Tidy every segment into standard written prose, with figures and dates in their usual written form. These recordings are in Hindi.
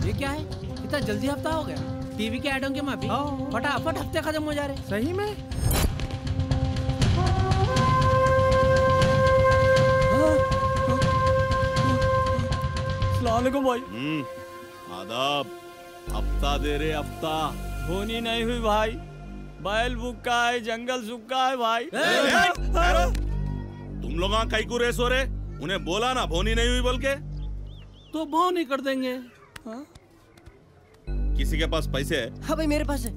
ये क्या है? इतना जल्दी हफ्ता हो गया? टीवी के ऐडों के माफी फटाफट हफ्ते खत्म हो जा रहे। सही में? अस्सलाम वालेकुम भाई। आदाब। हफ्ता दे रहे हफ्ता। होनी नहीं हुई भाई, बैल भूखा है, जंगल सूखा है भाई। तुम लोग कहीं को रेस हो रहे? उन्हें बोला ना भोनी नहीं हुई बोल के। तो भो नहीं कर देंगे। हाँ? किसी के पास पैसे है? हाँ भाई मेरे पास है।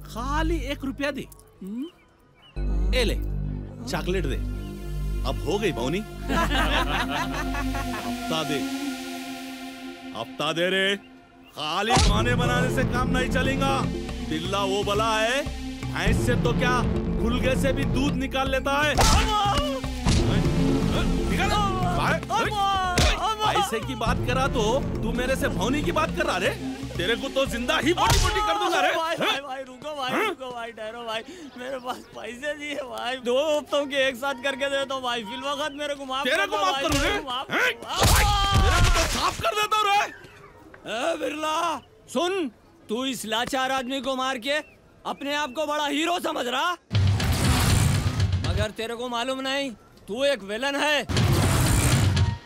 खाली 1 रुपया दे। ए ले चॉकलेट दे। अब हो गई भोनी। हफ्ता दे, हफ्ता दे रे। खाली खाने बनाने से काम नहीं चलेगा। बिल्ला वो बला है, भैंस से तो क्या खुलगे से भी दूध निकाल लेता है। पैसे की बात करा तो तू मेरे से भौनी की बात कर रहा रे? तेरे को तो जिंदा ही बोटी बोटी कर दूंगा रे। भाई रुको भाई ठहरो भाई, मेरे पास पैसे दिए भाई, 2 हफ्तों के एक साथ करके दे दो भाई। फिल वक्त मेरे को माफ तेरे को माफ करूं रे? तेरे को तो साफ कर देता हूं रे। बिरला सुन, तू इस लाचार आदमी को मार के अपने आप को बड़ा हीरो समझ रहा, मगर तेरे को मालूम नहीं तू एक विलन है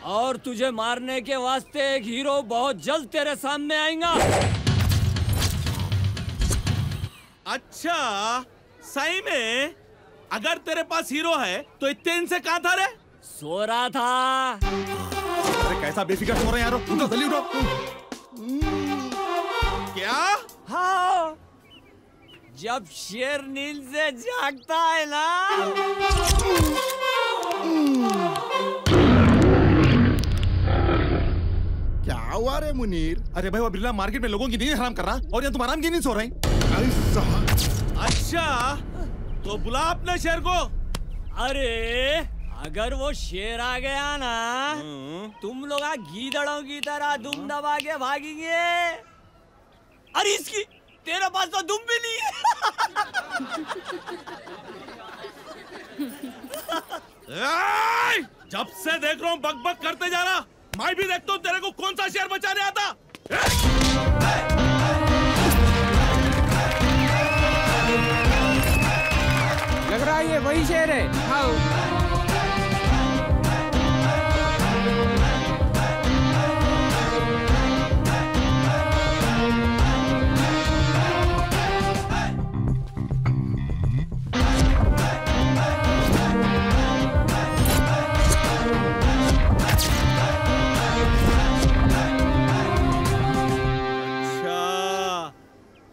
और तुझे मारने के वास्ते एक हीरो बहुत जल्द तेरे सामने आएगा। अच्छा सही में? अगर तेरे पास हीरो है तो इतने इनसे कहाँ था रे? सो रहा था। अरे कैसा बेफिक्र सो रहे हैं यार? उठो जल्दी उठो। क्या? हाँ, जब शेर नींद से जागता है ना, क्या हुआ रे मुनीर? अरे भाई वो बिरला मार्केट में लोगों की नींद हराम कर रहा और यहाँ तुम आराम की नींद सो रहे हैं। अच्छा तो बुला अपने शेर को। अरे अगर वो शेर आ गया ना, तुम लोग गीदड़ों की तरह दुम दबा के भागेंगे। अरे इसकी तेरे पास तो दुम भी नहीं है। जब से देख रहा हूँ बक बक करते जा रहा, मैं भी देखता हूँ तेरे को कौन सा शेर बचाने आता। लग रहा है ये वही शेर है। आओ।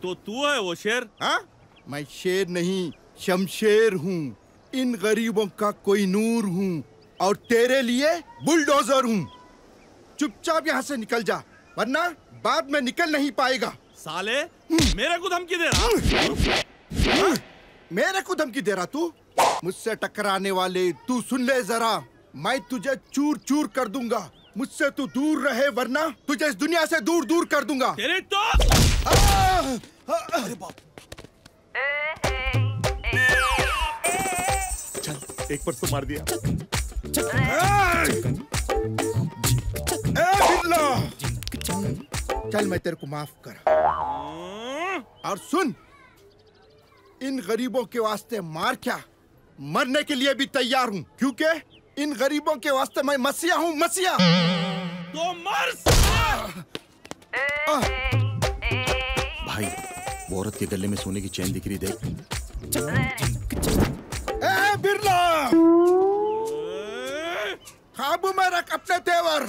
तो तू है वो शेर? हाँ? मैं शेर नहीं, शमशेर हूँ। इन गरीबों का कोई नूर हूँ और तेरे लिए बुलडोजर हूँ। चुपचाप यहाँ से निकल जा, वरना बाद में निकल नहीं पाएगा। साले मेरे को धमकी दे रहा? मेरे को धमकी दे रहा तू? मुझसे टकराने वाले तू सुन ले जरा, मैं तुझे चूर चूर कर दूंगा। मुझसे तू दूर रहे वरना तुझे इस दुनिया से दूर दूर कर दूंगा। तेरे तो अरे बाप। चल एक पर तो मार दिया। चल मैं तेरे को माफ कर। और सुन, इन गरीबों के वास्ते मार क्या, मरने के लिए भी तैयार हूँ, क्योंकि इन गरीबों के वास्ते मैं मसीहा हूँ, मसीहा। तो मर। भाई वो औरत के गले में सोने की चैन दिख रही, देख। ए बिरला, काबू में रख अपने तेवर,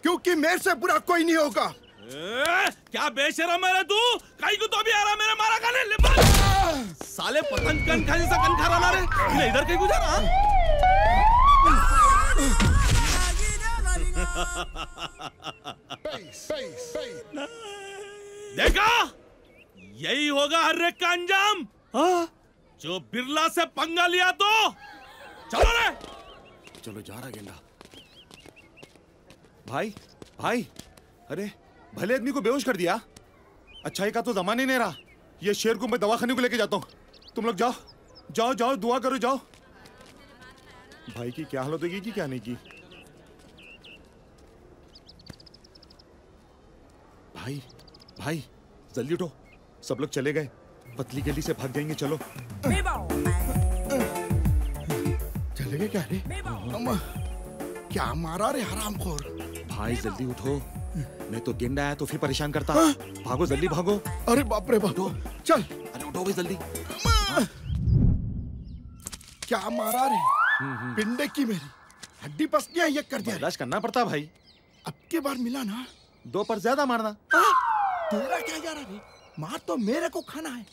क्योंकि मेरे से बुरा कोई नहीं होगा। क्या बेशरम है तू? कहीं को तो भी आ रहा मेरे मारा खाने ले। साले पतंग कन खा जैसा कन खा रहा रे। ये इधर कहीं को जा रहा? देखा, यही होगा हर एक का अंजाम। जो बिरला से पंगा लिया तो चलो रे। चलो जा रहा गेंडा। भाई भाई, अरे भले आदमी को बेहोश कर दिया। अच्छाई का तो जमाना ही नहीं रहा। ये शेर को मैं दवाखाने को लेके जाता हूँ। तुम लोग जाओ जाओ जाओ, दुआ करो, जाओ। भाई की क्या हालत होगी कि क्या नहीं की। भाई भाई जल्दी उठो, सब लोग चले गए, पतली गली से भाग जाएंगे। चलो। चले गए क्या रे? अम्मा क्या मारा रे हरामखोर। भाई जल्दी उठो, नहीं तो गेंडा आया तो फिर परेशान करता। भागो जल्दी भागो। अरे बाप रे बाप। चल। अरे उठो भाई जल्दी। क्या मारा रे? पिंडे की मेरी हड्डी पसलियां ये कर दिया। बर्दाश्त करना पड़ता भाई। अब के बार मिला ना 2 पर ज्यादा मारना। तेरा क्या जा रहा रे? मार तो मेरे को खाना है।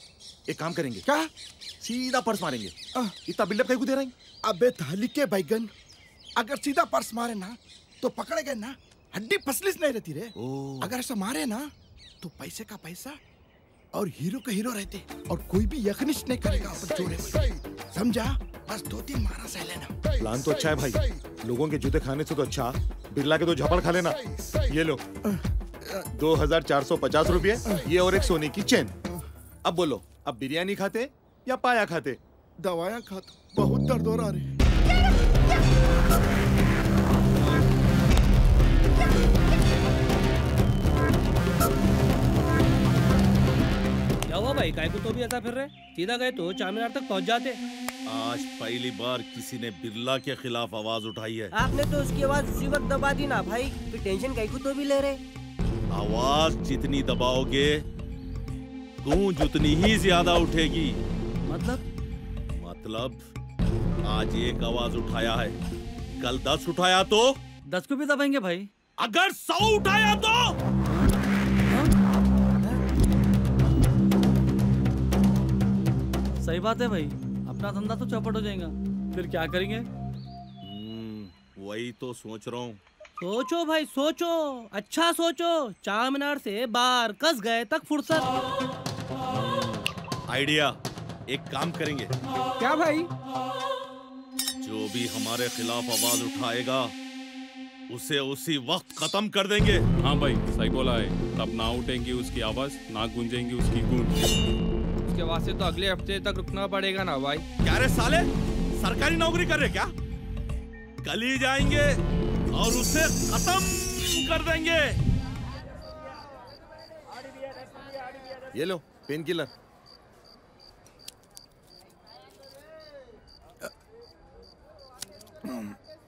एक काम करेंगे, क्या? सीधा पर्स मारेंगे। इतना बिल्डअप कहीं को दे रहे हैं? अबे थाली के बैगन, अगर सीधा पर्स मारे ना तो पकड़े गए ना, हड्डी पसलिस नहीं रहती रे। अगर ऐसा मारे ना तो पैसे का पैसा और हीरो का हीरो रहते, और कोई भी यकनिश नहीं करेगा अपन जोड़े में। समझा? बस 2-3 मारा सह लेना। प्लान तो अच्छा है भाई, लोगों के जूते खाने से तो अच्छा बिरला के 2 झापड़ खा लेना। ये लो 2450 रुपये, ये और एक सोने की चेन। अब बोलो, अब बिरयानी खाते या पाया खाते? दवाइयाँ खाता, बहुत दर्द हो रहा रे। क्या हुआ भाई, काय को तो भी ऐसा फिर रहे? सीधा गए तो चारमीनार तक पहुंच जाते। आज पहली बार किसी ने बिरला के खिलाफ आवाज उठाई है। आपने तो उसकी आवाज उसी वक्त दबा दी ना भाई, फिर टेंशन काय को तो भी ले रहे। आवाज जितनी दबाओगे गूंज उतनी ही ज्यादा उठेगी। मतलब आज 1 आवाज उठाया है, कल 10 उठाया तो 10 को भी दबाएंगे भाई। अगर 100 उठाया तो सही बात है भाई, अपना धंधा तो चौपट हो जाएगा, फिर क्या करेंगे? वही तो सोच रहा हूँ। सोचो भाई सोचो, अच्छा सोचो। चारमीनार से बाहर कस गए तक फुर्सत। आइडिया, एक काम करेंगे। क्या भाई? जो भी हमारे खिलाफ आवाज उठाएगा उसे उसी वक्त खत्म कर देंगे। हाँ भाई सही बोला है, तब ना उठेंगी उसकी आवाज, ना गूंजेंगी उसकी गूंज। उसके वास्ते तो अगले हफ्ते तक रुकना पड़ेगा ना भाई। क्या रे साले, सरकारी नौकरी कर रहे क्या? कल ही जाएंगे और उसे खत्म कर देंगे। ये लो पेन किलर।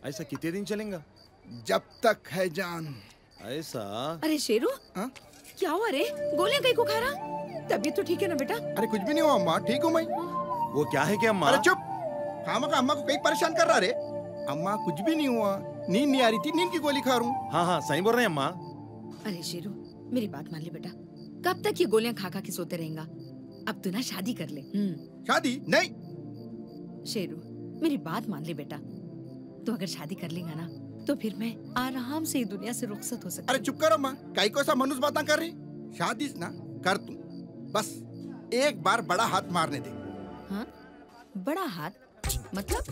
ऐसा कितने दिन चलेगा? जब तक है जान। ऐसा? अरे शेरू, हाँ? क्या हुआ रे? गोलियां कहीं को खा रहा? तबीयत तो ठीक है ना बेटा? अरे कुछ भी नहीं हुआ अम्मा, ठीक हूँ मैं। वो क्या है क्या अम्मा? अरे चुप, खामखा अम्मा को कहीं परेशान कर रहा रे। अम्मा कुछ भी नहीं हुआ, नींद नहीं आ रही थी, नींद की गोली खा रहा हूँ। हाँ सही बोल रहे हैं अम्मा। अरे शेरू, मेरी बात मान ले बेटा, कब तक ये गोलियां खा खा के सोते रहेगा? अब तू ना शादी कर ले। शादी नहीं। शेरू मेरी बात मान ले बेटा, तू अगर शादी कर लेगा ना तो फिर मैं आराम से दुनिया से रुखसत हो सकती। अरे चुप करो माँ, काई को ऐसा मनुष्य बातें कर रही। शादी ना कर तू, बस एक बार बड़ा हाथ मारने दे। हाँ? बड़ा हाथ मतलब?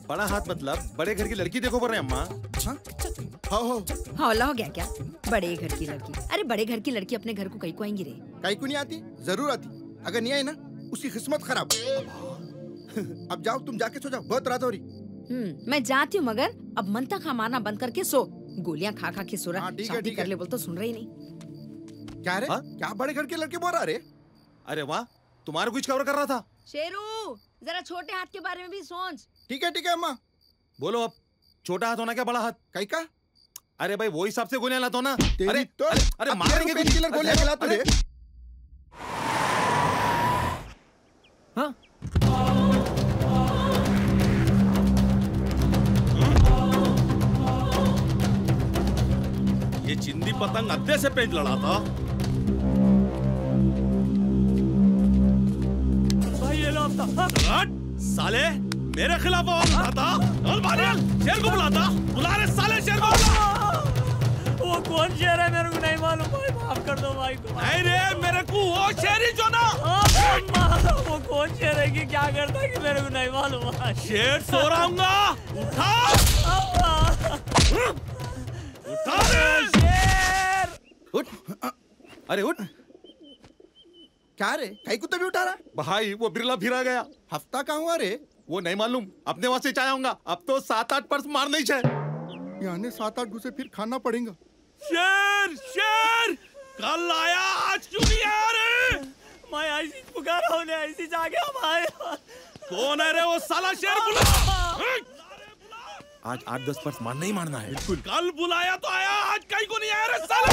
बड़ा हाथ मतलब बड़े घर की लड़की देखो बोल रहे हैं अम्मा। हौला हो गया क्या? बड़े घर की लड़की? अरे बड़े घर की लड़की अपने घर को कहीं को आएंगी रे? कहीं को नहीं आती, जरूर आती। अगर नहीं आई ना उसकी किस्मत खराब। अब जाओ तुम, जाके सो जाओ, बहुत रात हो रही। मैं जाती हूँ, मगर अब मनता खा मारना बंद करके सो। गोलियां खा खा के सो रहा। शादी कर ले बोल तो सुन रही नहीं। क्या रे? क्या बड़े घर के लड़के बोल रहा रे? अरे वाह, तुम्हारा कुछ कवर कर रहा था। शेरू जरा छोटे हाथ के बारे में भी सोच। ठीक है अम्मा। बोलो अब, छोटा हाथ होना क्या बड़ा हाथ? कहीं का? अरे भाई वो हिसाब से गोलियां लाता हो ना। अरे तो अरे मारेंगे पेन किलर गोलियां खिलाते रे। हाँ? ये चिंदी पतंग अद्दे से पेंच लड़ा था। भाई ये लो साले मेरे खिलाफ आवाज उठाता। शेर को बुलाता, बुला रहे साले शेर को। वो कौन शेर है मेरे को नहीं मालूम भाई, माफ कर दो भाई को। नहीं रे, मेरे को वो शेर ही जो ना। वो कौन शेर है कि क्या करता है कि मेरे को नहीं मालूम। शेर सो रहा हूँगा, उठा उठा रे शेर। उठ। अरे उठ। क्या रे, कहीं को तो भी उठा रहा? भाई वो बिरला फिरा गया। हफ्ता का हुआ रे? वो नहीं मालूम, अपने वहां से चाहे होगा। अब तो 7-8 पर्स मार नहीं चाहिए। यहाँ 7-8 घुसे फिर खाना पड़ेगा। शेर शेर कल आया, आज क्यों नहीं आ रहे? मैं ऐसी पुकारा हूँ, ऐसी जाके हम आए। कौन है रे वो साला शेर? बुला। आज 8-10 पर्स मारना ही मारना है। बिल्कुल। कल बुलाया तो आया, आज कहीं को नहीं आया रे साला।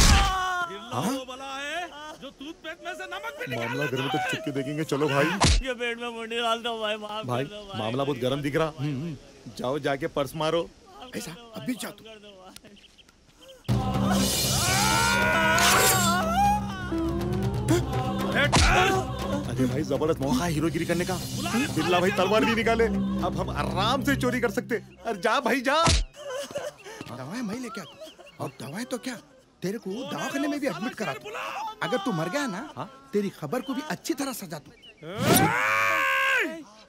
बिल्ला वो बला है जो टूथपेस्ट में से नमक भी निकाल मामला घर में तो चुप के देखेंगे। चलो भाई, ये पेट में मुंडी डाल दो भाई, माफ भाई कर दो भाई। मामला बहुत गर्म दिख रहा। जाओ जाके पर्स मारो। ऐसा अभी जा तू। अरे भाई जबरदस्त मौका है हीरोगिरी करने का। बिल्ला भाई तलवार भी निकाले, अब हम आराम से चोरी कर सकते। अरे जा भाई जा। दवाएं मैं लेके आता। और दवाएं तो क्या, तेरे को दवाखाने में भी एडमिट करा दूं। अगर तू मर गया ना, तेरी खबर को भी अच्छी तरह सजा दूं।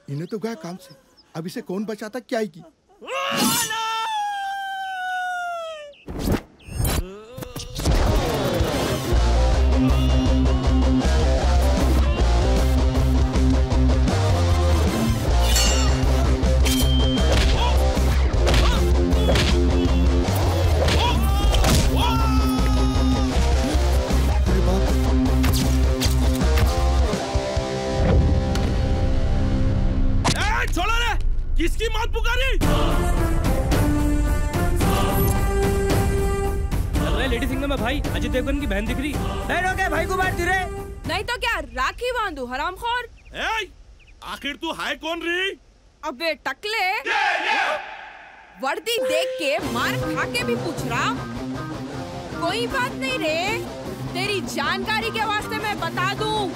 इन्हें तो गया काम से, अब इसे कौन बचाता क्या ही की। किसकी मौत पुकारी? लग रहा है लेडी सिंगर में भाई अजय देवगन की बहन दिख रही। भाई को मार रे। नहीं तो क्या राखी बांधू हरामखोर। आखिर तू है कौन री? अबे टकले, वर्दी देख के मार खा के भी पूछ रहा। कोई बात नहीं रे, तेरी जानकारी के वास्ते मैं बता दूं,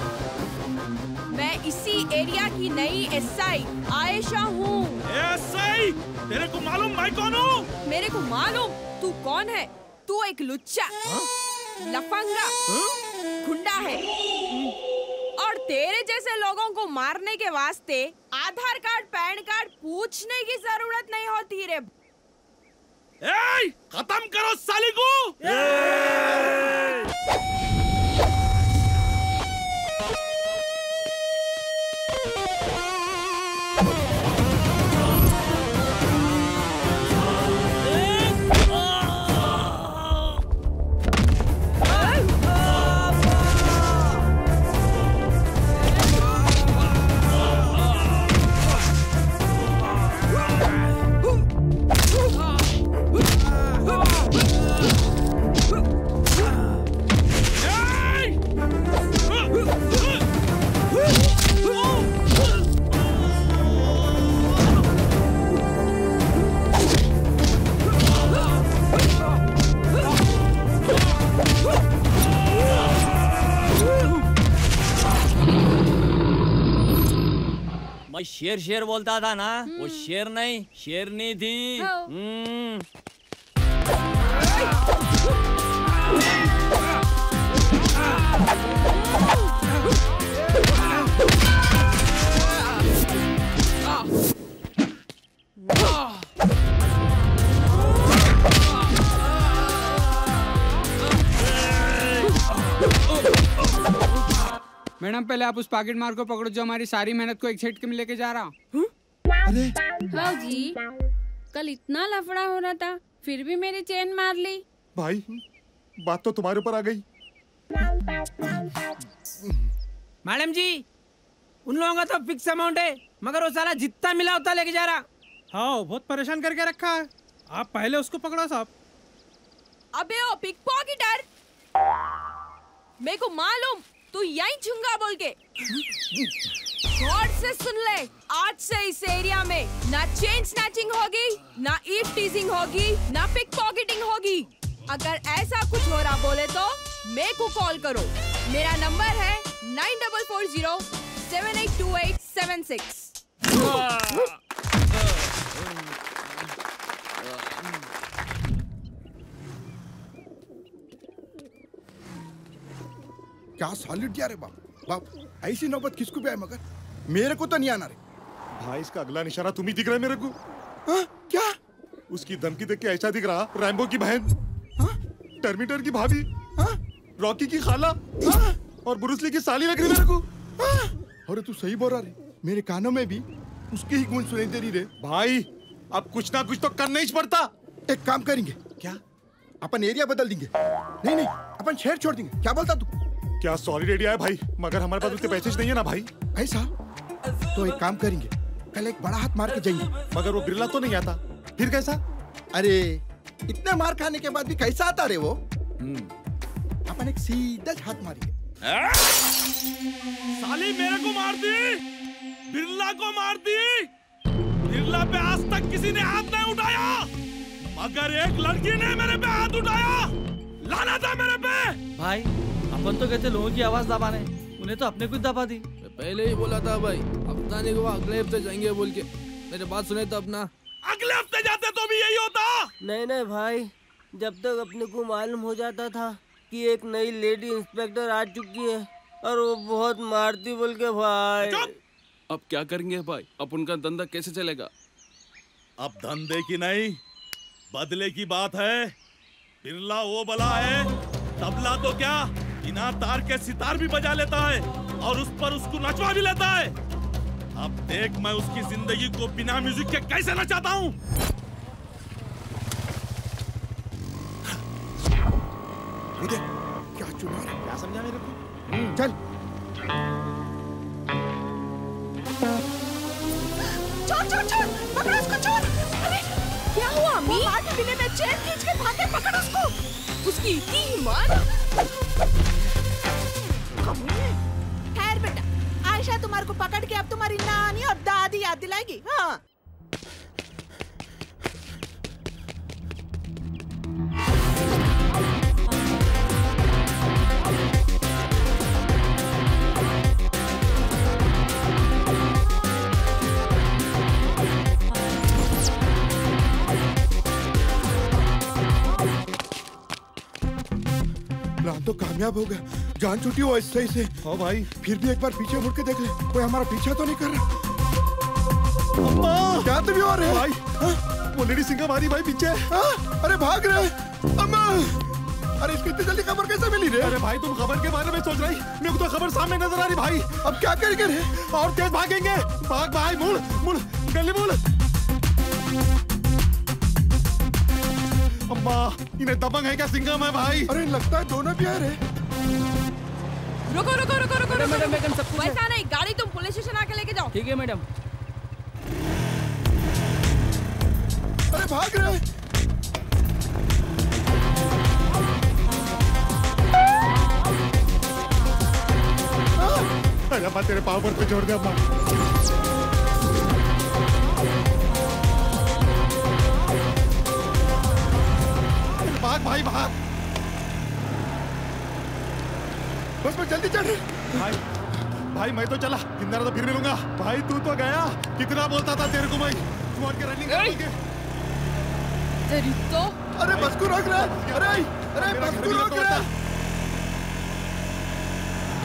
मैं इसी एरिया की नई एसआई आयशा हूँ। एसआई? तेरे को मालूम मैं कौन हूँ? मेरे को मालूम तू कौन है। तू एक लुच्चा, लफंगा, गुंडा है। और तेरे जैसे लोगों को मारने के वास्ते आधार कार्ड, पैन कार्ड पूछने की जरूरत नहीं होती रे। खत्म करो साली को। मैं शेर शेर बोलता था ना, वो शेर नहीं शेरनी थी। मैडम पहले आप उस पॉकेट मार को पकड़ो जो हमारी सारी मेहनत को एक झटके में लेके जा रहा। अरे हाँ जी, कल इतना लफड़ा हो रहा था फिर भी मेरी चेन मार ली। भाई बात तो तुम्हारे ऊपर आ गई। मैडम जी, उन लोगों का तो फिक्स अमाउंट है, मगर वो साला जितना मिला उतना लेके जा रहा। हाँ, बहुत परेशान करके रखा है। आप पहले उसको पकड़ो साहब। अबे ओ पिक पॉकेटर, मेरे को मालूम तू यही चुंगा बोल के। गौर से सुन ले, आज से इस एरिया में ना चेन स्नैचिंग होगी, ना ईव टीजिंग होगी, ना पिक पॉकेटिंग होगी। अगर ऐसा कुछ हो रहा बोले तो मेरे को कॉल करो। मेरा नंबर है 9440782876। क्या सॉलिड दिया रे बाप। बाप ऐसी नौबत किसको भी आए, मगर मेरे को तो नहीं आना रे। भाई इसका अगला निशाना तुम ही दिख रहा है मेरे को। क्या? उसकी धमकी देख के ऐसा दिख रहा, रैम्बो की बहन, टर्मिनेटर की भाभी, रॉकी की खाला और ब्रूस ली की साली लग रही मेरे को। अरे तू सही बोल रहा रे, मेरे कानों में भी उसकी ही गूंज सुनाई दे रही रे। भाई अब कुछ ना कुछ तो करना ही पड़ता। एक काम करेंगे, क्या? अपन एरिया बदल देंगे। नहीं नहीं, अपन शहर छोड़ देंगे। क्या बोलता तू? क्या सॉरी रेडी है भाई, मगर हमारे पास उतने पैसे नहीं है ना भाई। ऐसा तो एक काम करेंगे, कल एक बड़ा हाथ मार के जाएंगे। मगर वो बिरला तो नहीं आता, फिर कैसा? अरे इतने मार खाने के बाद भी कैसा आता रे वो? अपन एक सीधा हाथ मारेंगे। साली मेरे को मार दी, बिरला को मार दी। बिरला पे आज तक किसी ने हाथ नहीं उठाया, मगर एक लड़की ने मेरे पे हाथ उठाया। लानत है मेरे पे। भाई अपन तो कहते लोगों की आवाज दबाने, उन्हें तो अपने कुछ दबा दी। पहले ही बोला था भाई, हफ्ता नहीं हुआ अगले हफ्ते जाएंगे बोल के। मेरे बात सुने तब ना। अगले हफ्ते जाते तो भी यही होता। नहीं नहीं भाई, जब तक अपने को मालूम हो जाता था कि एक नई लेडी इंस्पेक्टर आ चुकी है और वो बहुत मारती बोल के भाई। अब क्या करेंगे भाई, अब उनका धंधा कैसे चलेगा? अब धंधे की नहीं, बदले की बात है। बिरला वो बला है, तबला तो क्या बिना तार के सितार भी बजा लेता है और उस पर उसको नचवा भी लेता है। अब देख मैं उसकी जिंदगी को बिना म्यूजिक के कैसे नचाता हूँ। क्या चुना रहा? क्या समझा मेरे को? चल चोर चोर चोर, पकड़ो उसको चोर। अरे क्या हुआ अम्मी? हाथ बिले में चेन खींच के भागे, पकड़ उसको। उसकी इतनी हिम्मत। खैर बेटा, आयशा तुम्हारे को पकड़ के अब तुम्हारी नानी और दादी याद दिलाएगी। हाँ प्लान तो कामयाब हो गया, जान छुट्टी हो ऐसे से। हाँ भाई, फिर भी एक बार पीछे मुड़ के देख ले, कोई हमारा पीछा तो नहीं कर रहा। क्या तुम और है भाई? वो लेडी सिंह हमारी भाई पीछे। अरे भाग रहे अम्मा। अरे इसको इतनी जल्दी खबर कैसे मिली रे? अरे भाई तुम खबर के बारे में सोच रही, मेरे को तो खबर सामने नजर आ रही भाई। अब क्या करेंगे रे? और तेज भागेंगे। भाग भाई, मुड़ मुड़ गली मुड़। अम्मा इन्हें दबंग है क्या सिंघम है भाई? अरे लगता है दोनों भी आ रहे। रुको रुको रुको रुको रुको। मैडम सब कुछ है। वैसा नहीं, गाड़ी तुम पुलिस स्टेशन आके लेके जाओ। ठीक है मैडम। अरे भाग रहे। अरे अम्मा तेरे पाँव पर पे छोड़ दे अम्मा। भाग भाई भाग। बस मैं जल्दी चढ़। भाई भाई मैं तो चला, जिंदा रहा तो फिर मिलूंगा। भाई तू तो गया, कितना बोलता था तेरे को मैं, तू के रनिंग कर। तेरी तो। अरे बस को रोक रहा। अरे अरे बस को रोक रहा।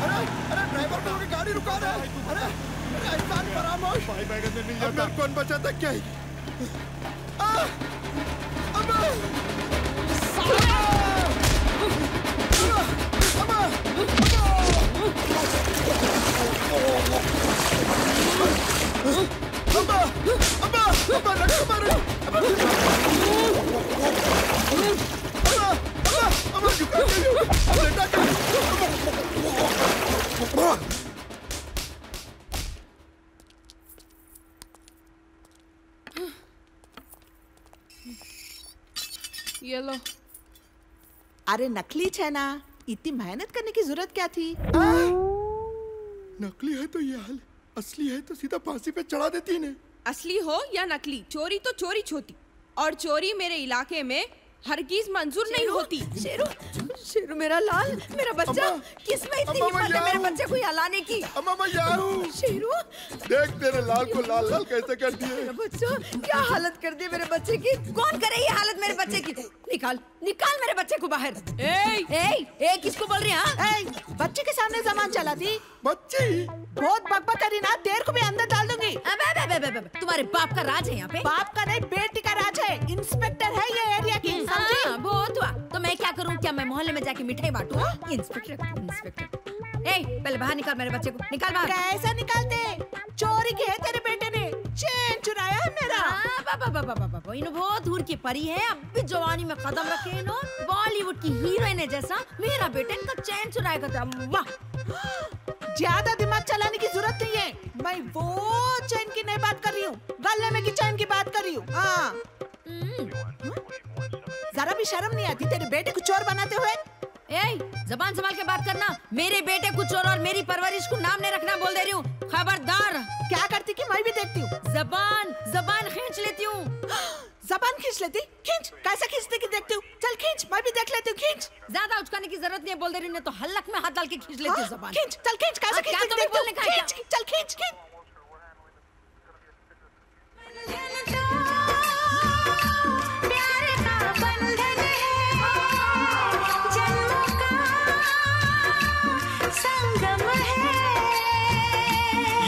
अरे अरे ड्राइवर को गाड़ी रुका रहा है। अरे अरे ऐसा फरामोश। भाई बैगन से मिल जाता। कौन बचाता क्या? ये लो। अरे नकली है ना, इतनी मेहनत करने की जरूरत क्या थी? नकली है तो ये हाल, असली है तो सीधा फांसी पे चढ़ा देती इन्हें। असली हो या नकली, चोरी तो चोरी छोटी, और चोरी मेरे इलाके में हरगिज मंजूर नहीं होती। शेरू, शेरू मेरा लाल, मेरा बच्चा, किसमें इतनी हिम्मत है मेरे बच्चे को यहाँ लाने की? अम्मा मैं यहाँ हूँ। शेरू, देख तेरे लाल को लाल लाल कैसे कर दिए। मेरा बच्चा, क्या हालत कर दी मेरे बच्चे की? कौन करे ये हालत मेरे बच्चे की? निकाल, निकाल मेरे बच्चे को बाहर। ए, किसको बोल रही है? बच्चे के सामने सामान चला दी। बच्ची बहुत बकबक करी ना, देर को भी अंदर डाल दूंगी। तुम्हारे बाप का राज है यहाँ पे? बाप का नहीं, बेटी का राज है। इंस्पेक्टर है ये एरिया की। बहुत हुआ, तो मैं क्या करूँ? क्या मैं मोहल्ले में जाके मिठाई बांटूं? Inspector, inspector. ए, पहले बाहर निकाल मेरे बच्चे को, निकाल बाहर। कैसा निकालते? चोरी की है तेरे बेटे ने, चैन चुराया है मेरा। बाबा इन्हों बहुत दूर की परी है, अब भी जवानी में कदम रखे इन्हों। बॉलीवुड की हीरोइन है जैसा मेरा बेटा इनका चैन चुराएगा था। वाह, ज्यादा दिमाग चलाने की जरूरत नहीं है। मैं वो चैन की नहीं बात कर रही हूँ, गले में की चैन की बात कर रही हूँ। हाँ, जरा भी शर्म नहीं आती तेरे बेटे को चोर बनाते हुए? जबान संभाल के बात करना। मेरे बेटे को चोर और मेरी परवरिश को नाम नहीं रखना बोल दे रही हूँ, खबरदार। क्या करती कि मैं भी देखती हूँ। जबान खींच लेती हूँ। जबान खींच लेती? खींच, कैसे खींचते की देखती हूँ? चल खींच, मैं भी देख लेती हूँ। खींच। ज्यादा उचकाने की जरूरत नहीं है, बोल दे रही हूँ, तो हल्लक में हाथ डाल के खींच लेती हूँ जबान। खींच, चल खींच, कैसे खींचते की देखती हूँ? खींच, चल खींच, खींच।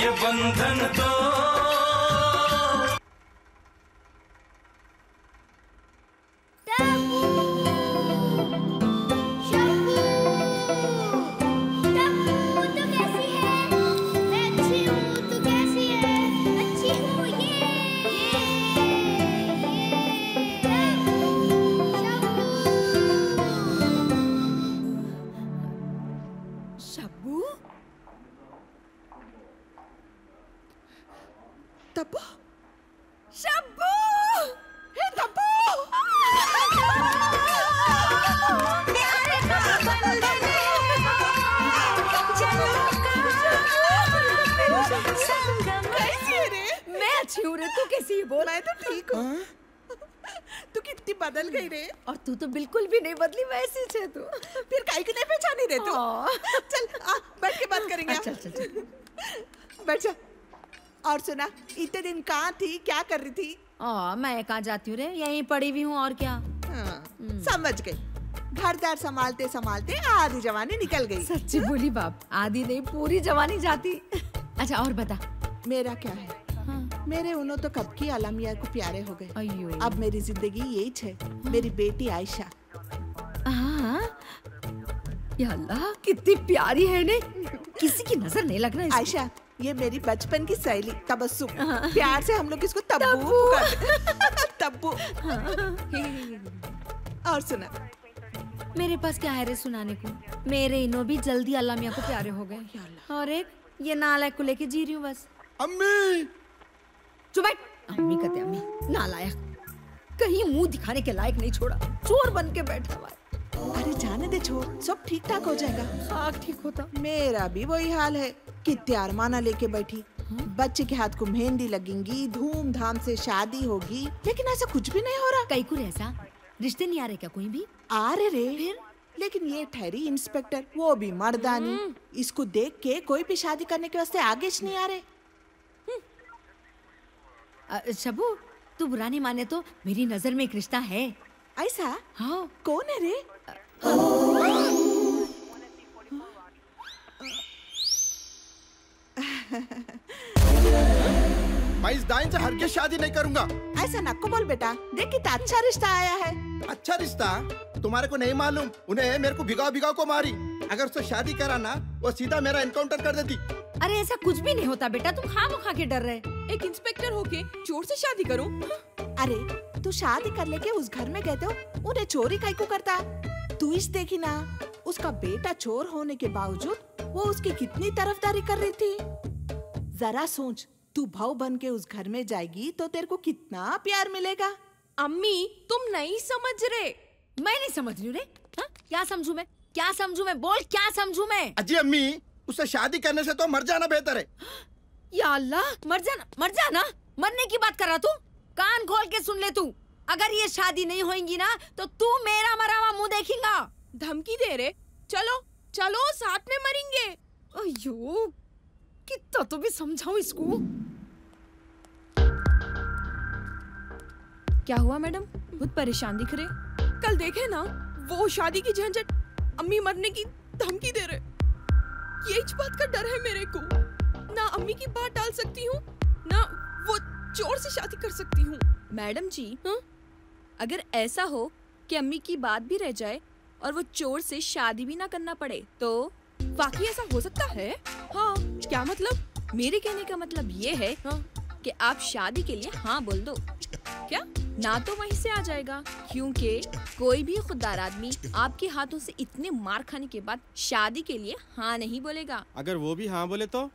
ये बंधन तो बदल गई रे। और तू तो बिल्कुल भी नहीं बदली, वैसी छे तू। फिर काहे की नहीं पहचानी रे तू? चल आ, बैठ के बात करेंगे। चल चल चल बैठ जा। और सुना, इतने दिन कहाँ थी, क्या कर रही थी? मैं कहाँ जाती हूँ रे, यहीं पड़ी हुई हूँ और क्या। समझ गई, घरदार संभालते संभालते आधी जवानी निकल गई। सच्ची बोली बाप, आधी नहीं पूरी जवानी जाती। अच्छा और बता, मेरा क्या है? मेरे उन्हों तो कब की आलमिया को प्यारे हो गए। अब मेरी जिंदगी यही है, मेरी बेटी आयशा। या अल्लाह, कितनी प्यारी है ने, किसी की नजर नहीं लगना इसको। आयशा ये मेरी बचपन की सहेली तबस्सुम, प्यार से हम लोग इसको तब्बू तब्बू। और सुना, मेरे पास क्या है रे सुनाने को? मेरे इन्हों भी जल्दी आलमिया को प्यारे हो गए, और एक ये नालायक को लेके जी रही हूँ बस। अम्मी चुप बैठ। अम्मी कहते अम्मी, नालायक, कहीं मुंह दिखाने के लायक नहीं छोड़ा, चोर बन के बैठा हुआ। अरे जाने दे, छोड़, सब ठीक ठाक हो जाएगा। हाँ ठीक होता। मेरा भी वही हाल है, कितने अरमाना लेके बैठी। बच्चे के हाथ को मेहंदी लगेंगी, धूमधाम से शादी होगी, लेकिन ऐसा कुछ भी नहीं हो रहा। कई कुछ ऐसा रिश्ते नहीं आ रहे क्या कोई भी? आ रहे रे, फिर लेकिन ये ठहरी इंस्पेक्टर, वो भी मर्दानी। इसको देख के कोई भी शादी करने के वास्ते आगे नहीं आ रहे। शबू, तू बुरा नहीं माने तो मेरी नजर में एक रिश्ता है। ऐसा? हाँ। कौन है रे? मैं इस दाइन से हरगिज़ शादी नहीं करूंगा। ऐसा नक्को बोल बेटा, देख कितना अच्छा रिश्ता आया है। अच्छा रिश्ता? तुम्हारे को नहीं मालूम, उन्हें मेरे को भिगाव भिगाव को मारी। अगर उससे शादी करा ना, वो सीधा मेरा एनकाउंटर कर देती। अरे ऐसा कुछ भी नहीं होता बेटा, तुम खामखा के डर रहे। एक इंस्पेक्टर होके चोर से शादी करूं? अरे तू शादी कर लेके उस घर में गए तो उन्हें चोरी काहे को करता? तू इस देखी ना, उसका बेटा चोर होने के बावजूद वो उसकी कितनी तरफदारी कर रही थी। जरा सोच, तू भाव बन के उस घर में जाएगी तो तेरे को कितना प्यार मिलेगा। अम्मी तुम नहीं समझ रहे। मैं नहीं समझ रही हूँ रे। क्या समझू मैं, क्या समझू मैं, बोल क्या समझू मैं? अजी अम्मी, उससे शादी करने से तो मर जाना बेहतर है। या अल्लाह, मर जाना, मरने की बात कर रहा तू? कान खोल के सुन ले तू, अगर ये शादी नहीं होगी ना तो तू मेरा मरा हुआ मुंह देखेगा। धमकी दे रहे? चलो चलो साथ में मरेंगे। अयो, कितना तो भी समझाओ इसको। क्या हुआ मैडम, बहुत परेशान दिख रहे? कल देखे ना, वो शादी की झंझट, अम्मी मरने की धमकी दे रहे। ये इस बात का डर है मेरे को, ना अम्मी की बात टाल सकती हूँ, ना वो चोर से शादी कर सकती हूँ। मैडम जी, अगर ऐसा हो कि अम्मी की बात भी रह जाए और वो चोर से शादी भी ना करना पड़े तो वाकई ऐसा हो सकता है? हाँ, क्या मतलब? मेरे कहने का मतलब ये है कि आप शादी के लिए हाँ बोल दो। क्या ना तो वहीं से आ जाएगा, क्योंकि कोई भी खुददार आदमी आपके हाथों से इतने मार खाने के बाद शादी के लिए हाँ नहीं बोलेगा। अगर वो भी हाँ बोले तो?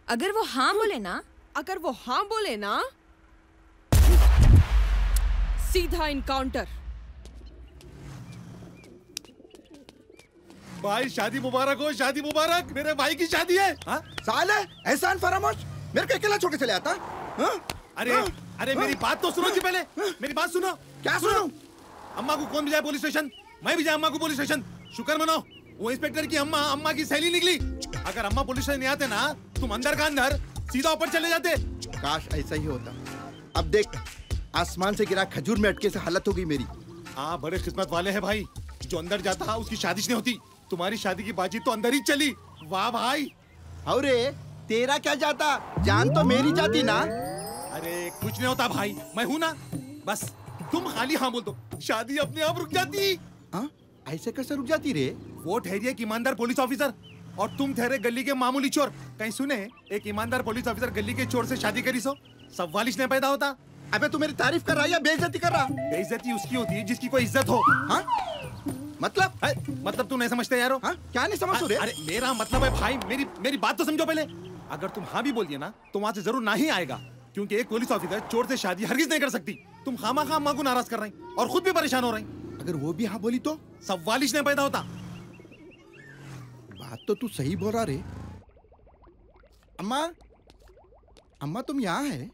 अगर वो हाँ बोले ना, सीधा इनकाउंटर। भाई शादी मुबारक हो, शादी मुबारक। मेरे भाई की शादी है। साले एहसान फरामोश मेरे को अकेला छोड़ के चले आता। अरे मेरी बात तो सुनो जी, पहले मेरी बात सुनो। क्या सुनो? अम्मा को कौन भिजाए पुलिस स्टेशन? मैं भिजाया अम्मा को पुलिस स्टेशन। शुक्र मनाओ वो इंस्पेक्टर की अम्मा की सहेली निकली। अगर अम्मा पुलिस स्टेशन नहीं आते ना, तुम अंदर का अंदर सीधा ऊपर चले जाते। काश ऐसा ही होता। अब देख, आसमान से गिरा खजूर में अटके से हालत हो गई मेरी। बड़े किस्मत वाले हैं भाई, जो अंदर जाता उसकी शादी नहीं होती। तुम्हारी शादी की बातचीत तो अंदर ही चली। वाह भाई। अरे तेरा क्या जाता, जान तो मेरी जाती ना। अरे कुछ नहीं होता भाई, मैं हूँ ना। बस तुम खाली हाँ बोल दो, शादी अपने आप रुक जाती। ऐसे कैसे रुक जाती रे? वो ठहरी एक ईमानदार पुलिस ऑफिसर और तुम ठहरे गली के मामूली चोर। कहीं सुने एक ईमानदार पुलिस ऑफिसर गली के चोर से शादी करी सो? सवालिश नहीं पैदा होता। अबे तू मेरी तारीफ कर रहा है या बेइज्जती कर रहा? बेइज्जती उसकी होती है जिसकी कोई इज्जत हो। मतलब तू नहीं समझते यारो? क्या नहीं समझ रहे? अरे मेरा मतलब है भाई, मेरी बात तो समझो पहले। अगर तुम हाँ भी बोलिए ना तो वहाँ से जरूर ना ही आएगा, क्योंकि एक पुलिस ऑफिसर चोर से शादी हरगिज नहीं कर सकती। तुम खामा अम्मा को नाराज कर रहे हैं और खुद भी परेशान हो रहे हैं। अगर वो भी हाँ बोली तो सवालिश नहीं पैदा होता। बात तो तू सही बोल रहा रे। अम्मा तुम यहाँ है?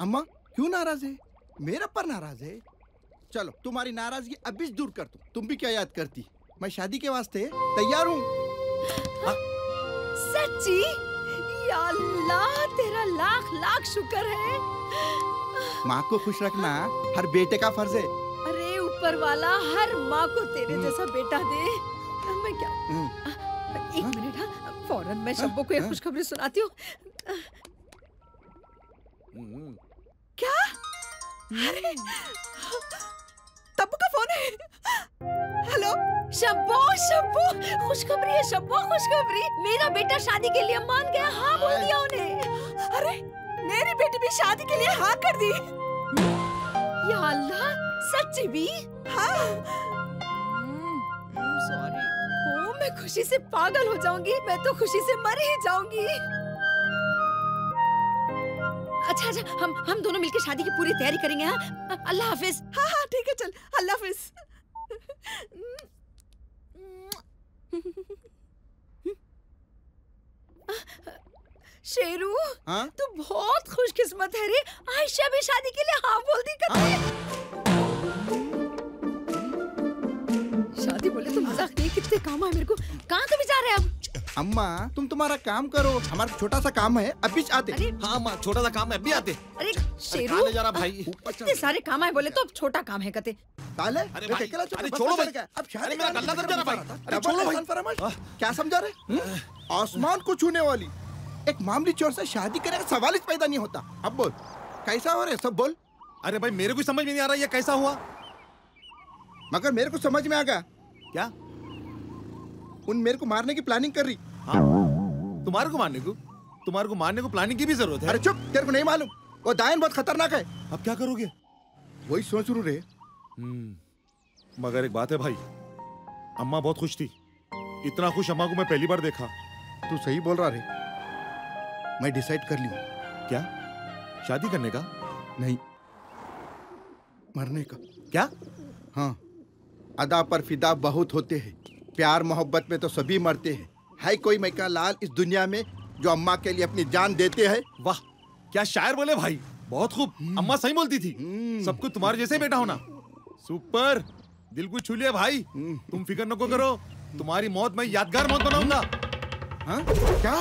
अम्मा क्यों नाराज है? मेरे पर नाराज है? चलो तुम्हारी नाराजगी अभी दूर कर दूं। तुम भी क्या याद करती? मैं शादी के वास्ते तैयार हूँ। सच्ची? या अल्लाह, तेरा लाख लाख शुक्र है। माँ को खुश रखना हर बेटे का फर्ज है। अरे ऊपर वाला हर माँ को तेरे जैसा बेटा दे। मैं क्या एक मिनट, फौरन मैं शब्बो को एक खुशखबरी सुनाती हूँ। क्या? अरे तब्बू का फोन है। हेलो शब्बो, खुशखबरी है शब्बो, खुशखबरी। मेरा बेटा शादी के लिए मान गया, हाँ बोल दिया उन्हें। अरे मेरी बेटी भी शादी के लिए हाँ कर दी। या अल्लाह, सच्ची भी? हाँ। सॉरी। मैं खुशी से पागल हो जाऊंगी, मैं तो खुशी से मर ही जाऊंगी। अच्छा हम दोनों मिलकर शादी की पूरी तैयारी करेंगे। हाँ, अल्लाह हाफिज। हाँ ठीक है, चल अल्लाह हाफिज। शेरू, तू बहुत खुशकिस्मत है रे। आयशा भी शादी के लिए हाँ बोल दी शादी बोले तो मजाक नहीं, कितने काम है मेरे को। कहाँ तो भी जा रहे हैं अब? अम्मा तुम तुम्हारा काम करो, हमारा छोटा सा काम है, अभी आते। हाँ माँ, छोटा सा काम है, अभी आते। अरे शेरू, जा रहा भाई, इतने सारे काम है बोले तो अब छोटा काम है कहते। साले, अरे छोड़ो भाई, अब शादी मेरा गला दर्द जा रहा भाई। अरे छोड़ो भाई, क्या समझा रहे? आसमान को छूने वाली एक मामूली चोर से शादी करने का सवाल ही पैदा नहीं होता। अब बोल कैसा हो रहा सब बोल। अरे भाई मेरे को समझ में नहीं आ रहा ये कैसा हुआ, मगर मेरे को समझ में आ गया। क्या? उन मेरे को मारने की प्लानिंग कर रही। हाँ? तुम्हारे को मारने को प्लानिंग की भी जरूरत है? अरे चुप, तेरे को नहीं मालूम वो दायन बहुत खतरनाक है। अब क्या करोगे? वही सोच रू रे। मगर एक बात है भाई, अम्मा बहुत खुश थी। इतना खुश अम्मा को मैं पहली बार देखा। तू सही बोल रहा रे, मैं डिसाइड कर ली। क्या? शादी करने का? नहीं, मरने का। क्या? हाँ, अदा पर फिदा बहुत होते हैं, प्यार मोहब्बत में तो सभी मरते हैं। है कोई मैका लाल इस दुनिया में जो अम्मा के लिए अपनी जान देते हैं? वाह, क्या शायर बोले भाई, बहुत खूब। अम्मा सही बोलती थी, सबको तुम्हारे जैसे बेटा होना। सुपर, दिल को छू लिया भाई। तुम फिक्र न करो, तुम्हारी मौत मैं यादगार मौत बनाऊंगा। हाँ? क्या?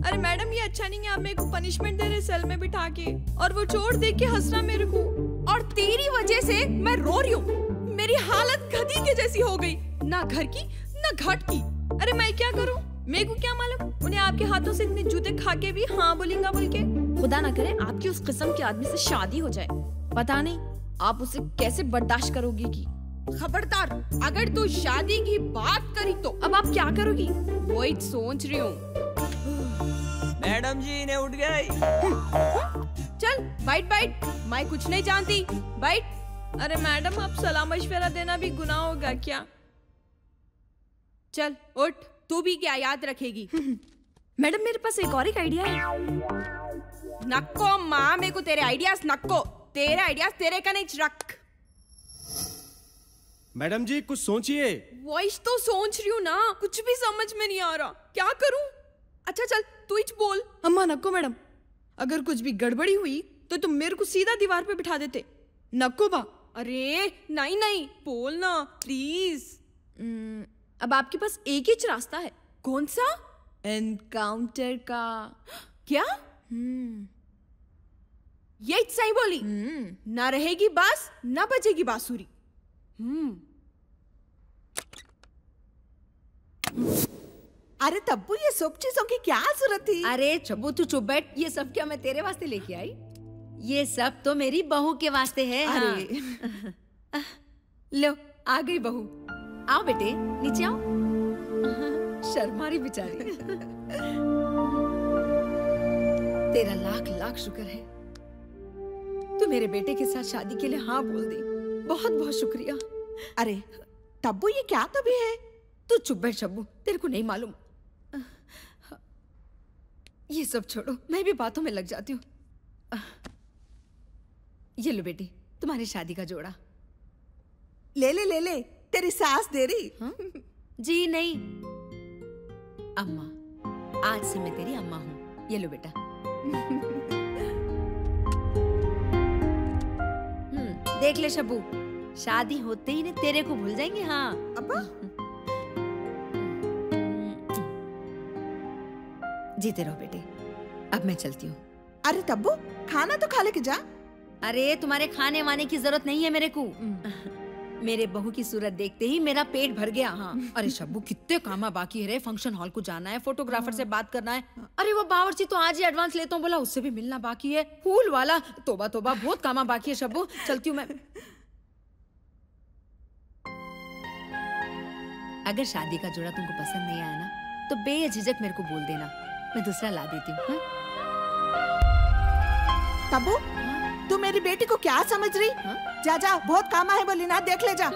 अरे मैडम, ये अच्छा नहीं है, आप मेरे को पनिशमेंट दे रहे सेल में बिठा के, और वो चोर देख के हंस रहा मेरे को, और तेरी वजह से मैं रो रही हूँ। मेरी हालत गधी के जैसी हो गई, ना घर की ना घाट की। अरे मैं क्या करूँ, मेरे को क्या मालूम उन्हें आपके हाथों से इतने जूते खा के भी हाँ बोलेंगा बोल के। खुदा ना करे आपकी उस किस्म के आदमी से शादी हो जाए, पता नहीं आप उसे कैसे बर्दाश्त करोगी। की खबरदार, अगर तू शादी की बात करी तो अब आप क्या करोगी? वही सोच रही हूँ। मैडम जी इन्हें उठ गई। चल बैठ बैठ, मैं कुछ नहीं जानती, बैठ। अरे मैडम, आप सलाह मशवरा देना भी गुनाह होगा क्या? चल उठ, तू भी क्या याद रखेगी? मैडम मेरे पास एक और एक आइडिया है। नक्को माँ, मेरे को तेरे आइडियाज नक्को, तेरे आइडियाज तेरे का नहीं रख। मैडम जी कुछ सोचिए। वॉइस तो सोच रही हूँ ना, कुछ भी समझ में नहीं आ रहा, क्या करूँ? अच्छा चल तू ही बोल। अम्मा नक्को मैडम, अगर कुछ भी गड़बड़ी हुई तो तुम मेरे को सीधा दीवार पे बिठा देते। नक्को बा। अरे नहीं नहीं, बोल ना प्लीज। अब आपके पास एक ही रास्ता है। कौन सा? एनकाउंटर का। क्या? ये सही बोली। ना रहेगी बांस, ना बजेगी बांसुरी। अरे तब्बू, ये सब चीजों की क्या जरूरत थी? अरे चब्बू तू चुप बैठ। ये सब क्या मैं तेरे वास्ते लेके आई? ये सब तो मेरी बहू के वास्ते है। अरे हाँ। लो आ गई बहू। आओ बेटे नीचे आओ। शर्मारी बेचारी। तेरा लाख लाख शुक्र है, तू मेरे बेटे के साथ शादी के लिए हाँ बोल दी। बहुत बहुत शुक्रिया। अरे तब्बू, ये क्या तभी है? तू चुप बैठ शब्बू, तेरे को नहीं मालूम। ये सब छोड़ो, मैं भी बातों में लग जाती हूँ। ये लो बेटी, तुम्हारी शादी का जोड़ा। ले ले ले ले, तेरी सास दे रही। जी नहीं अम्मा, आज से मैं तेरी अम्मा हूँ। ये लो बेटा। देख ले शब्बू, शादी होते ही ने तेरे को भूल जाएंगे। हाँ अब्बा। जीते रहो बेटे, अब मैं चलती हूँ। अरे तब्बू, खाना तो खा लेके जा। अरे तुम्हारे खाने वाने की जरूरत नहीं है मेरे को। मेरे बहू की सूरत देखते ही मेरा पेट भर गया। हाँ। अरे शब्बू, कितने काम बाकी है रे। फंक्शन हॉल को जाना है, फोटोग्राफर से बात करना है। अरे वो बावर्ची तो आज ही एडवांस लेता हूँ बोला, उससे भी मिलना बाकी है। फूल वाला तोबा तोबा, बहुत काम बाकी है शब्बू। चलती हूँ मैं। अगर शादी का जोड़ा तुमको पसंद नहीं आया ना, तो बेझिझक मेरे को बोल देना, मैं दूसरा ला देती हूँ। तब्बू, तू मेरी बेटी को क्या समझ रही? जा जा, बहुत काम है बोली ना, देख ले जा।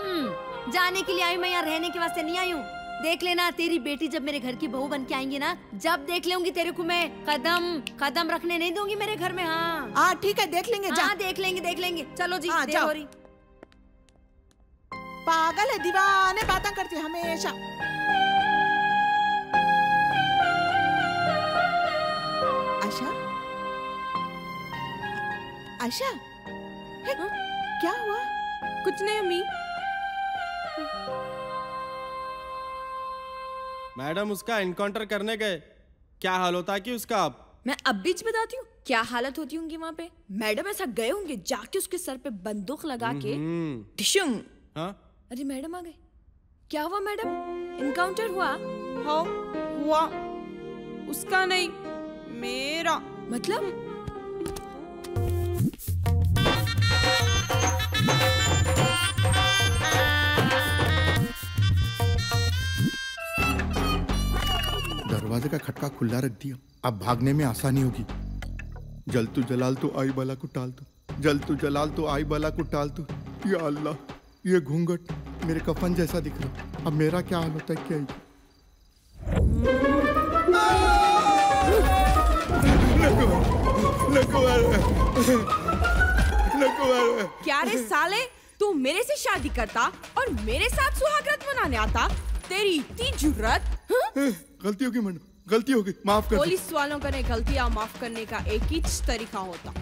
जाने के लिए आई, मैं यहाँ रहने के वास्ते नहीं आई हूँ। देख लेना, तेरी बेटी जब मेरे घर की बहू बन के आएंगी ना, जब देख लेंगी तेरे को मैं कदम कदम रखने नहीं दूंगी मेरे घर में। हाँ ठीक है, देख लेंगे। जा देख लेंगे देख लेंगे। चलो जी, देर हो रही। पागल है, दीवाने बातें करती हमेशा। आशा, आशा, क्या हुआ? कुछ नहीं अम्मी। मैडम, उसका एनकाउंटर करने गए, क्या हाल होता है कि उसका? अब मैं अब बीच बताती हूँ क्या हालत होती होंगी वहाँ पे। मैडम ऐसा गए होंगे, जाके उसके सर पे बंदूक लगा के ढिशुम। हाँ? अरे मैडम आ गए। क्या हुआ मैडम? इनकाउंटर हुआ? हाँ हुआ। उसका नहीं, मेरा। मतलब? दरवाजे का खटका खुला रख दिया, अब भागने में आसानी होगी। जल तू जलाल तो आई बला को टाल तू, जल तू जलाल तो आई बला को टाल तू। या अल्लाह, ये घूंघट मेरे कफन जैसा दिख रहा, अब मेरा क्या हाल होता है? क्या क्या रे साले, तू मेरे से शादी करता और मेरे साथ सुहागरात मनाने आता? तेरी इतनी जुर्रत? गलती होगी मैडम, गलती होगी, माफ कर। पुलिस वालों का गलतियां माफ करने का एक ही तरीका होता।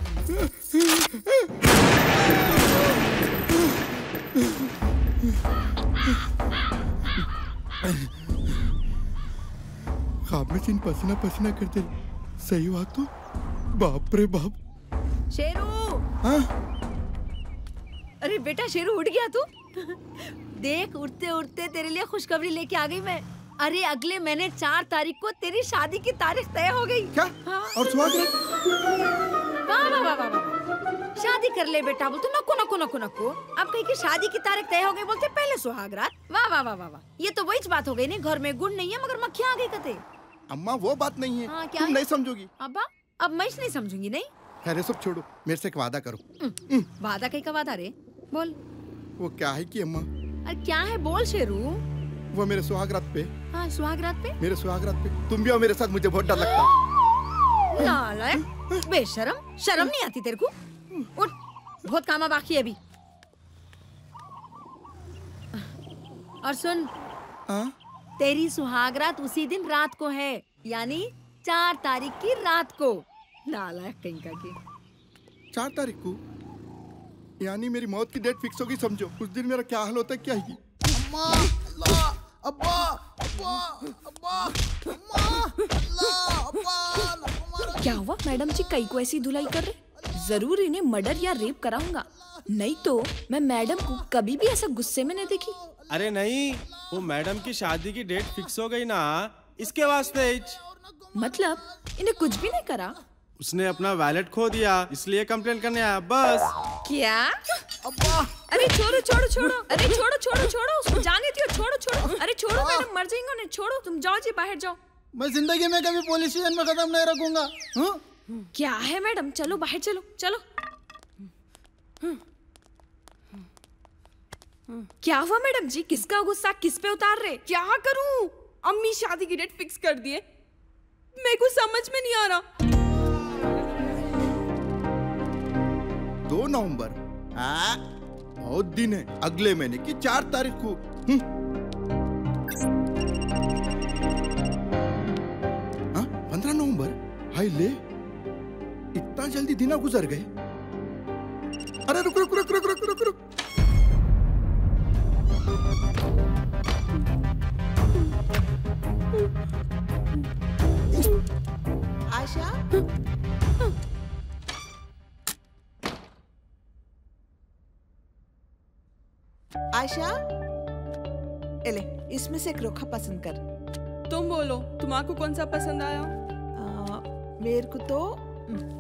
ख्वाब में सीन पसीना पसीना करते, सही हुआ तो? बाप रे बाप। शेरू। हाँ? अरे बेटा शेरू, उठ गया तू? देख, उठते उठते तेरे लिए खुशखबरी लेके आ गई मैं। अरे अगले महीने 4 तारीख को तेरी शादी की तारीख तय हो गई। क्या? हाँ? और सुहागरात? वाह वाह वाह वाह। शादी कर ले बेटा बोलते नको नको नको नको। अब कहीं की शादी की तारीख तय हो गई बोलते पहले सुहाग रात। वाह वाह वाह वाह वाह, ये तो वही बात हो गई नहीं, घर में गुड़ नहीं है मगर मक्खियाँ आ गई कते। अम्मा वो बात नहीं है। हाँ, क्या तुम है? नहीं समझोगी। अब्बा अब मैं नहीं समझूंगी नहीं। खैर सब छोड़ो, मेरे से एक वादा करो। वादा कहीं का वादा रे, बोल। वो क्या है कि अम्मा, अरे क्या है बोल शेरू। वो मेरे सुहाग रात पे, हाँ सुहाग रात पे, मेरे सुहाग रात पे तुम भी हो मेरे साथ, मुझे बहुत डर लगता है। नालायक बेशरम, शर्म नहीं आती तेरे को। उठ, बहुत कामा बाकी है अभी। और सुन, तेरी सुहाग रात उसी दिन रात को है, यानी 4 तारीख की रात को। नालायक कहीं का की। 4 तारीख को यानी मेरी मौत की डेट फिक्स होगी, समझो। उस दिन मेरा क्या हाल होता है क्या ही। अम्मा, अल्लाह, अब्बा, अब्बा, अब्बा, अम्मा, अल्लाह, अब्बा। क्या हुआ मैडम जी कई को ऐसी धुलाई कर रहे? जरूर इन्हें मर्डर या रेप कराऊंगा, नहीं तो मैं मैडम को कभी भी ऐसा गुस्से में नहीं देखी। अरे नहीं, वो मैडम की शादी की डेट फिक्स हो गई ना, इसके वास्ते। मतलब इन्हें कुछ भी नहीं करा? उसने अपना वैलेट खो दिया, इसलिए कंप्लेंट करने आया बस। क्या? अरे छोड़ो छोड़ो छोड़ो, अरे छोड़ो छोड़ो छोड़ो, उसको जाने दियो, छोड़ो छोड़ो। अरे छोड़ो मैडम, मर जाएंगे उन्हें, छोड़ो। तुम जाओ जी, बाहर जाओ। मैं जिंदगी में कभी पुलिस स्टेशन में कदम नहीं रखूंगा। क्या है मैडम, चलो बाहर चलो चलो। क्या हुआ मैडम जी, किसका गुस्सा किस पे उतार रहे? क्या करूं? अम्मी शादी की डेट फिक्स कर दिए, मेरे को समझ में नहीं आ रहा। 2 नवंबर बहुत दिन है, अगले महीने की 4 तारीख को। 15 नवंबर, हाय ले, इतना जल्दी दिन गुजर गए। अरे रुक रुक रुक रुक रुक रुक रुक। आशा, आशा, एले इसमें से एक रोखा पसंद कर। तुम बोलो, तुम्हारे कौन सा पसंद आया? मेरे को तो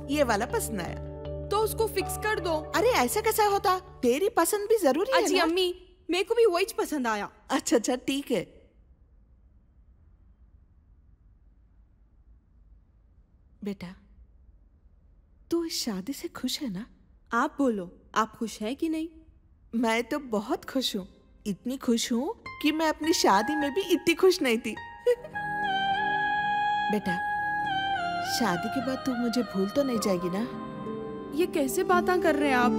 ये वाला पसंद आया। तो उसको फिक्स कर दो। अरे ऐसा कैसा होता, तेरी पसंद भी जरूरी है अजी ना? अम्मी, मेरे को भी वही पसंद आया। अच्छा अच्छा ठीक है। बेटा तू इस शादी से खुश है ना? आप बोलो, आप खुश हैं कि नहीं? मैं तो बहुत खुश हूँ, इतनी खुश हूँ कि मैं अपनी शादी में भी इतनी खुश नहीं थी। बेटा शादी के बाद तू मुझे भूल तो नहीं जाएगी ना? ये कैसे बातें कर रहे हैं आप?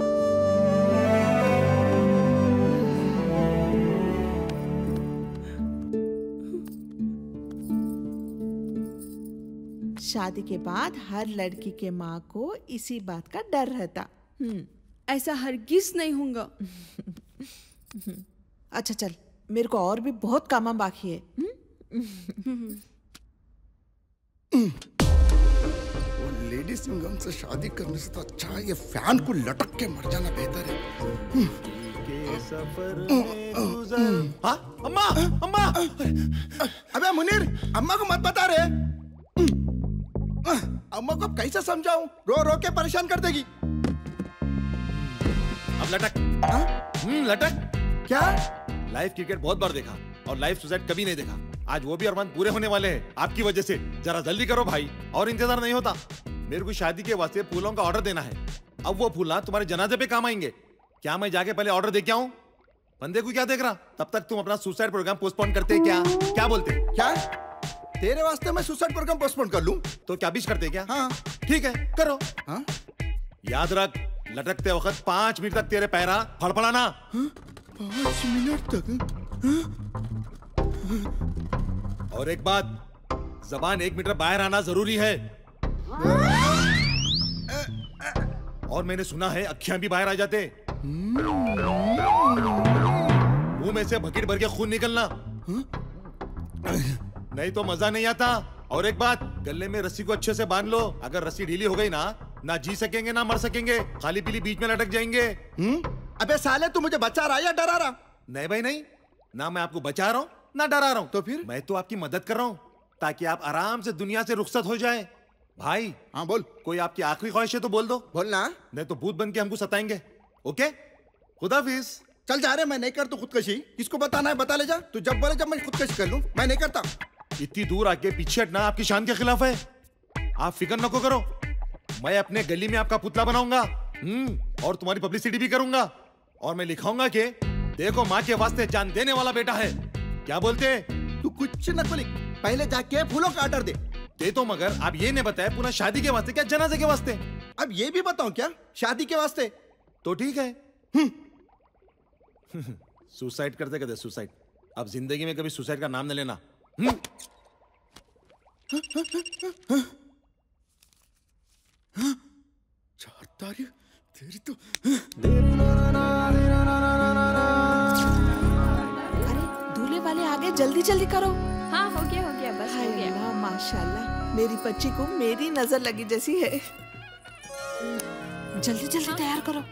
शादी के बाद हर लड़की के माँ को इसी बात का डर रहता। ऐसा हरगिज नहीं होगा। अच्छा चल, मेरे को और भी बहुत काम बाकी है। वो लेडी सिंघम से शादी करने से तो अच्छा ये फैन को लटक के मर जाना बेहतर है। हाँ अम्मा, अम्मा। अबे मुनीर, अम्मा को मत बता रहे। अम्मा को कैसे समझाऊं, रो रो के परेशान कर देगी। अब लटक। लटक क्या? लाइव क्रिकेट बहुत बार देखा और लाइव सुसाइड कभी नहीं देखा। आज वो भी अरमान पूरे होने वाले हैं आपकी वजह से। जरा जल्दी करो भाई, और इंतजार नहीं होता। मेरे को शादी के वास्ते फूलों का ऑर्डर देना है। अब वो फूल तुम्हारे जनाजे पे काम आएंगे। क्या मैं जाके पहले ऑर्डर दे के आऊं? बंदे को क्या देख रहा? तब तक तुम अपना सुसाइड प्रोग्राम पोस्टपोन करते क्या? क्या बोलते? क्या तेरे वास्ते मैं सुसाइड प्रोग्राम पोस्टपोन कर लूं? तो क्या विश करते क्या? हाँ ठीक है करो। हाँ? याद रख, लटकते वक्त 5 मिनट तक तेरे पैरा फड़फड़ाना। 5 मिनट तक? और एक बात, जबान 1 मीटर बाहर आना जरूरी है। और मैंने सुना है अखियां भी बाहर आ जाते। मुंह में से बकेट भर के खून निकलना, नहीं तो मजा नहीं आता। और एक बात, गले में रस्सी को अच्छे से बांध लो। अगर रस्सी ढीली हो गई ना जी सकेंगे ना मर सकेंगे, खाली पीली बीच में लटक जाएंगे। अबे साले तू मुझे बचा रहा है या डरा रहा? नहीं भाई नहीं, ना मैं आपको बचा रहा हूँ ना डरा रहा हूँ। तो फिर? मैं तो आपकी मदद कर रहा हूँ ताकि आप आराम से दुनिया से रुखसत हो जाए। भाई हाँ बोल। कोई आपकी आखिरी ख्वाहिश है तो बोल दो। बोलना। नहीं तो भूत बन के हमको सताएंगे। ओके, खुदाफिज। चल जा रहे, मैं नहीं कर तू खुदकशी। किसको बताना है बता ले जा। तू जब बोले जब मैं खुदकशी कर लूं, मैं नहीं करता। इतनी दूर आके पीछे हटना आपकी शान के खिलाफ है। आप फिक्र नको करो, मैं अपने गली में आपका पुतला बनाऊंगा और तुम्हारी पब्लिसिटी भी करूंगा। और मैं लिखाऊंगा कि देखो माँ के वास्ते जान देने वाला बेटा है। क्या बोलते? तू कुछ न लिख, पहले जाके फूलों का ऑर्डर दे तो मगर आप ये नहीं बताया पुनः शादी के वास्ते क्या जनाजे के वास्ते? अब ये भी बताऊं क्या? शादी के वास्ते तो ठीक है। सुसाइड करते कहते सुसाइड। अब जिंदगी में कभी सुसाइड का नाम न लेना। चार तारीख तेरी तो। अरे दूल्हे वाले आगे, जल्दी जल्दी करो। हाँ हो गया बस हो गया। माशाल्लाह, मेरी बच्ची को मेरी नजर लगी जैसी है। जल्दी जल्दी तैयार करो।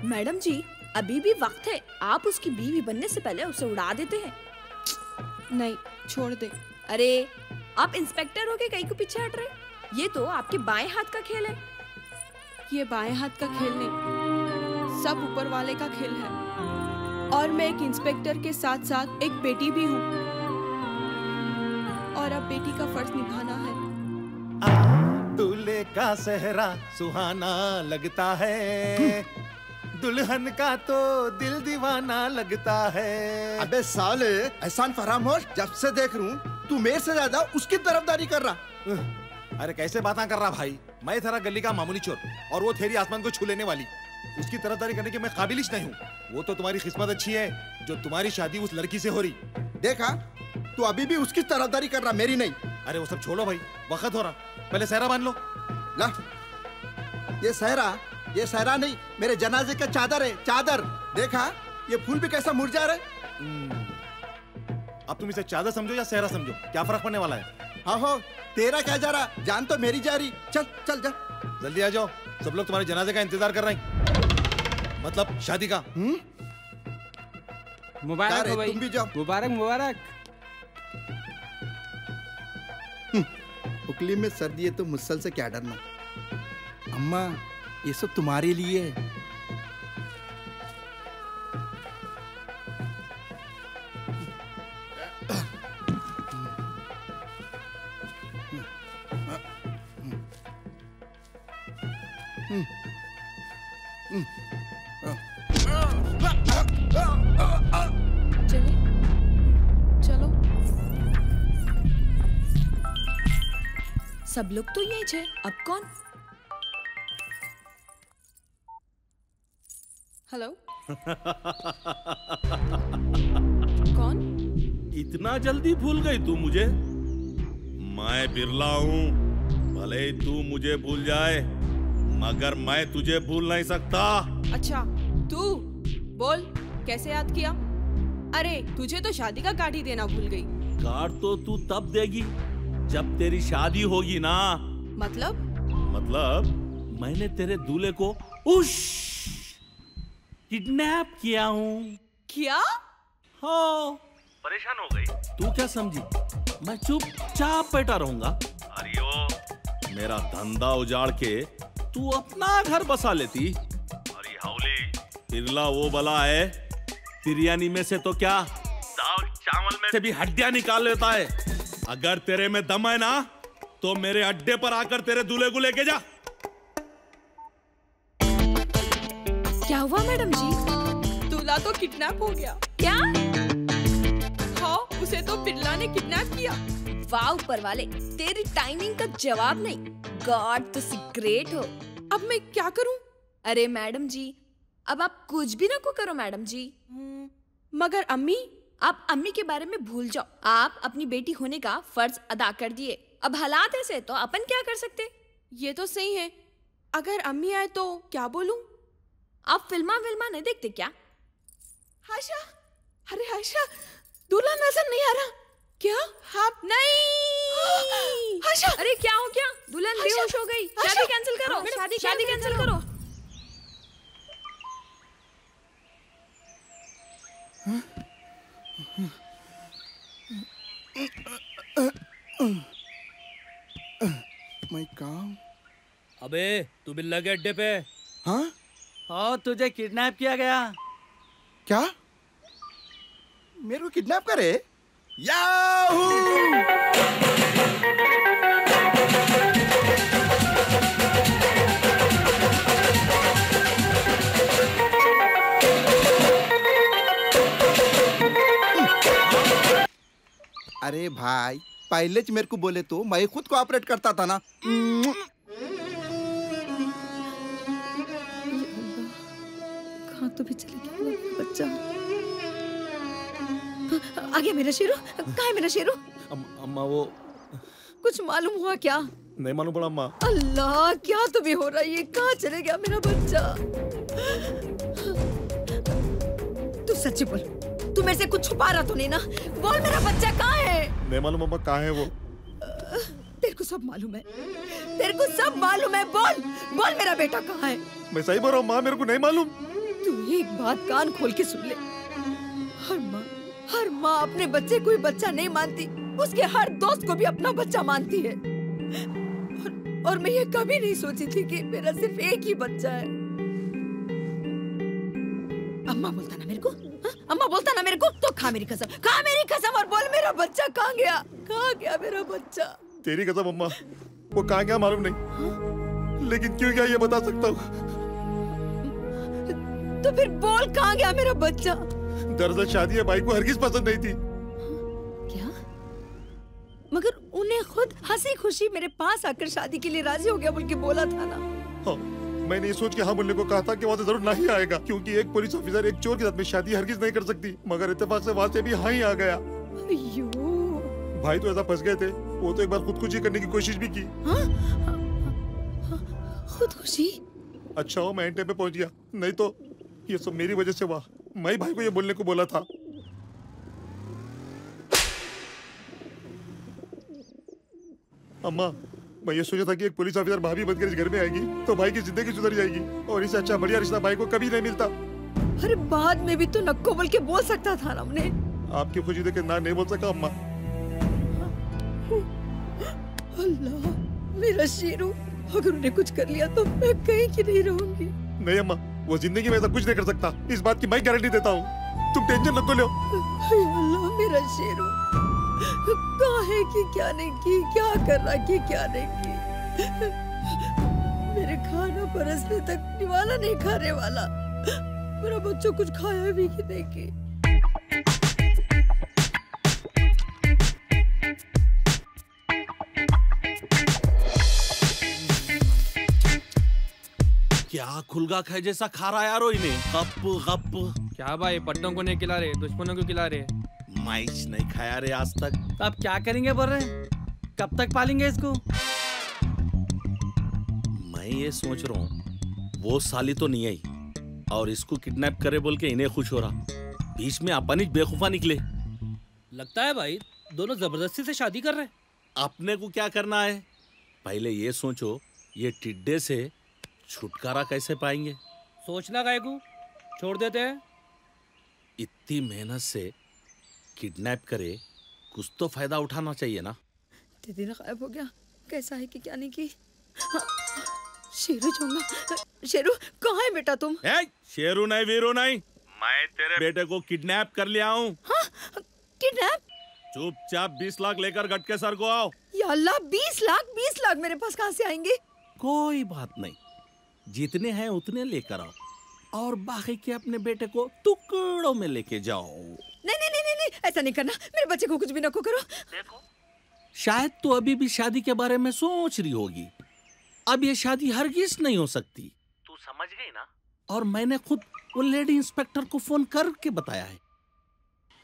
मैडम जी अभी भी वक्त है, आप उसकी बीवी बनने से पहले उसे उड़ा देते हैं। नहीं छोड़ दे। अरे आप इंस्पेक्टर हो के कहीं को पीछे हट रहे? ये तो आपके बाएं हाथ का खेल है। ये बाएं हाथ का खेल नहीं, सब ऊपर वाले का खेल है। और मैं एक इंस्पेक्टर के साथ साथ एक बेटी भी हूँ, और अब बेटी का फर्ज निभाना है। दूल्हे का सेहरा सुहाना लगता है, दुल्हन का तो दिल दीवाना लगता है। अबे साले एहसान फरामोश, जब से देख रहा हूँ तू मेरे से ज्यादा उसकी तरफदारी कर रहा। अरे कैसे बातें कर रहा भाई? मैं तेरा गली का मामूली चोर और वो तेरी आसमान को छू लेने वाली। उसकी तरफदारी करने के मैं काबिलिश नहीं हूँ। वो तो तुम्हारी किस्मत अच्छी है जो तुम्हारी शादी उस लड़की से हो रही। देखा, तू अभी भी उसकी तरफदारी कर रहा, मेरी नहीं। अरे वो सब छोड़ो भाई, वक्त हो रहा, पहले सहरा बांध लो। ला, ये सहरा नहीं, मेरे जनाजे का चादर है, चादर। देखा, ये फूल भी कैसा मुरझा रहा है। अब तुम इसे चादर समझो या सहरा समझो, क्या फर्क पड़ने वाला है? हाँ हो, तेरा क्या जा रहा, जान तो मेरी जा रही। चल चल जा, जल्दी आ जाओ, सब लोग तुम्हारे जनाजे का इंतजार कर रहे हैं, मतलब शादी का। मुबारक हो भाई। तुम भी जाओ। मुबारक मुबारक। उकली में सर्दी है तो मुसल से क्या डरना। अम्मा ये सब तुम्हारे लिए है। चलो सब लोग तो यही है, अब कौन? हेलो कौन? इतना जल्दी भूल गई तू मुझे? मैं बिरला हूँ, भले ही तू मुझे भूल जाए मगर मैं तुझे भूल नहीं सकता। अच्छा तू बोल, कैसे याद किया? अरे तुझे तो शादी का कार्ड ही देना भूल गई। कार्ड तो तू तब देगी जब तेरी शादी होगी ना। मतलब मैंने तेरे दूल्हे को किडनैप किया हूँ। क्या? हाँ। परेशान हो गई? तू क्या समझी मैं चुपचाप बैठा रहूंगा? अरे ओ, मेरा धंधा उजाड़ के तू अपना घर बसा लेती। अरे हाउली, बिरला वो बला है, बिरयानी में से तो क्या दाल चावल में से भी हड्डियां निकाल लेता है। अगर तेरे में दम है ना तो मेरे अड्डे पर आकर तेरे दूल्हे को लेके जा। क्या हुआ मैडम जी? दूल्हा तो किडनैप हो गया। क्या? हाँ, उसे तो बिरला ने किडनैप किया। वाह ऊपर वाले, तेरी टाइमिंग का जवाब नहीं। गॉड तुसी ग्रेट हो। अब मैं क्या करूं? अरे मैडम जी, अब आप कुछ भी ना को करो मैडम जी। मगर अम्मी? आप अम्मी के बारे में भूल जाओ। आप अपनी बेटी होने का फर्ज अदा कर दिए। अब हालात ऐसे तो अपन क्या कर सकते? ये तो सही है। अगर अम्मी आए तो क्या बोलूं? आप फिल्मा नहीं देखते क्या? आयशा, अरे आयशा, दूल्हा नजर नहीं आ रहा। क्या? हाँ नहीं। आयशा, अरे क्या हो गया? दुल्हन बेहोश हो गई। शादी कैंसिल करो। शादी कैंसिल करो। माय काम। अबे तू बिल्ला के अड्डे पे। हाँ? और तुझे किडनैप किया गया। क्या? मेरे को किडनैप करे? याहू! अरे भाई, पहले च मेरे को बोले तो मैं खुद कोऑपरेट करता था ना। कहाँ तो भी चले गया बच्चा। आ गया मेरा शेरू। कहाँ है मेरा शेरू? अम्मा वो कुछ मालूम हुआ क्या? नहीं मालूम पड़ा अम्मा। अल्लाह, क्या तो भी हो रहा है ये? कहाँ चले गया मेरा बच्चा? तू सच्ची बोल, तू मेरे से कुछ छुपा रहा तो नहीं ना? बोल मेरा बच्चा कहाँ है? नहीं मालूम अम्मा, कहाँ है वो? तेरे को सब मालूम है, तेरे को सब मालूम है। बोल बोल मेरा बेटा कहाँ है? मैं सही बोल रहा हूँ माँ, मेरे को नहीं मालूम। तू एक बात कान खोल के सुन ले। हर माँ अपने बच्चे को ही बच्चा नहीं मानती, उसके हर दोस्त को भी अपना बच्चा मानती है। और मैं ये कभी नहीं सोची थी कि मेरा सिर्फ एक ही बच्चा है। अम्मा बोलता ना मेरे को, हा? अम्मा बोलता ना मेरे को, तो खा मेरी कसम और बोल मेरा बच्चा कहाँ गया? कहाँ गया मेरा बच्चा? तेरी कसम अम्मा, वो कहाँ गया मालूम नहीं, लेकिन क्यों गया ये बता सकता हूँ। तो फिर बोल कहाँ गया मेरा बच्चा? दरअसल शादी है भाई को हरगिज पसंद नहीं थी। क्या? मगर उन्हें खुद हंसी खुशी मेरे पास आकर शादी के लिए राजी हो गया बोल के बोला था ना। हाँ, मैंने ये सोच के हाँ बोलने को कहा था कि वहाँ से जरूर नहीं आएगा, क्योंकि एक पुलिस ऑफिसर एक चोर के साथ में शादी हरगिज नहीं कर सकती। मगर इत्तेफाक से वहाँ से भी हाँ ही आ गया। भाई तो ऐसा फंस गए थे, वो तो एक बार खुदकुशी करने की कोशिश भी की। खुदकुशी? अच्छा हो मैं टाइम पे पहुंच गया, नहीं तो ये सब मेरी वजह से हुआ। मैं भाई को ये बोलने को बोला था। अम्मा, मैं ये सोचा था कि एक पुलिस ऑफिसर भाभी बनकर इस घर में आएगी तो भाई की जिंदगी सुधर जाएगी, और इससे अच्छा बढ़िया रिश्ता भाई को कभी नहीं मिलता। अरे बाद में भी तो नक्को बोल के बोल सकता था ना हमने। आपकी खुशी देख के ना नहीं बोल सका अम्मा। अल्लाह, मेरा शेरू, अगर उन्हें कुछ कर लिया तो मैं कहीं की नहीं रहूंगी। नहीं अम्मा, वो जिंदगी में ऐसा कुछ नहीं कर सकता, इस बात की मैं गारंटी देता हूँ। तुम टेंशन मत लो। अल्लाह, मेरा शेरू कहाँ है कि क्या नहीं की, क्या कर रहा कि क्या नहीं की। मेरे खाना परसने तक निवाला नहीं खाने वाला, मेरा बच्चा कुछ खाया भी कि नहीं की। क्या खुलगा खाए जैसा खा रहा यारो इन्हें? गप गप। क्या भाई, पट्टों को नहीं खिला रहे, दुश्मनों को खिला रहे। माइस नहीं खाया रे आज तक। अब क्या करेंगे बोल रहे? कब तक पालेंगे इसको? मैं ये सोच रहा हूँ वो साली तो नहीं आई और इसको किडनैप करे बोल के इन्हें खुश हो रहा, बीच में अपन ही बेवकूफा निकले। लगता है भाई दोनों जबरदस्ती से शादी कर रहे हैं। अपने को क्या करना है? पहले ये सोचो ये टिड्डे से छुटकारा कैसे पाएंगे। सोचना काय को, छोड़ देते हैं। इतनी मेहनत से किडनैप करे, कुछ तो फायदा उठाना चाहिए ना। दीदी गायब हो गया, कैसा है कि क्या नहीं की। हाँ, शेरू चोंगा, शेरू कहाँ है बेटा तुम? शेरू नहीं वीरू नहीं, मैं तेरे बेटे को किडनैप कर लिया हूँ। हाँ, किडनैप? चुपचाप 20 लाख लेकर गटके सर को आओ। या अल्लाह, 20 लाख मेरे पास कहाँ से आएंगे? कोई बात नहीं, जितने हैं उतने लेकर आओ और बाकी के अपने बेटे को टुकड़ों में लेके जाओ। नहीं, ऐसा नहीं करना, मेरे बच्चे को कुछ भी न को करो। देखो, शायद तो अभी भी शादी के बारे में सोच रही होगी, अब ये शादी हरगिज नहीं हो सकती, तू समझ गई ना? और मैंने खुद वो लेडी इंस्पेक्टर को फोन करके बताया है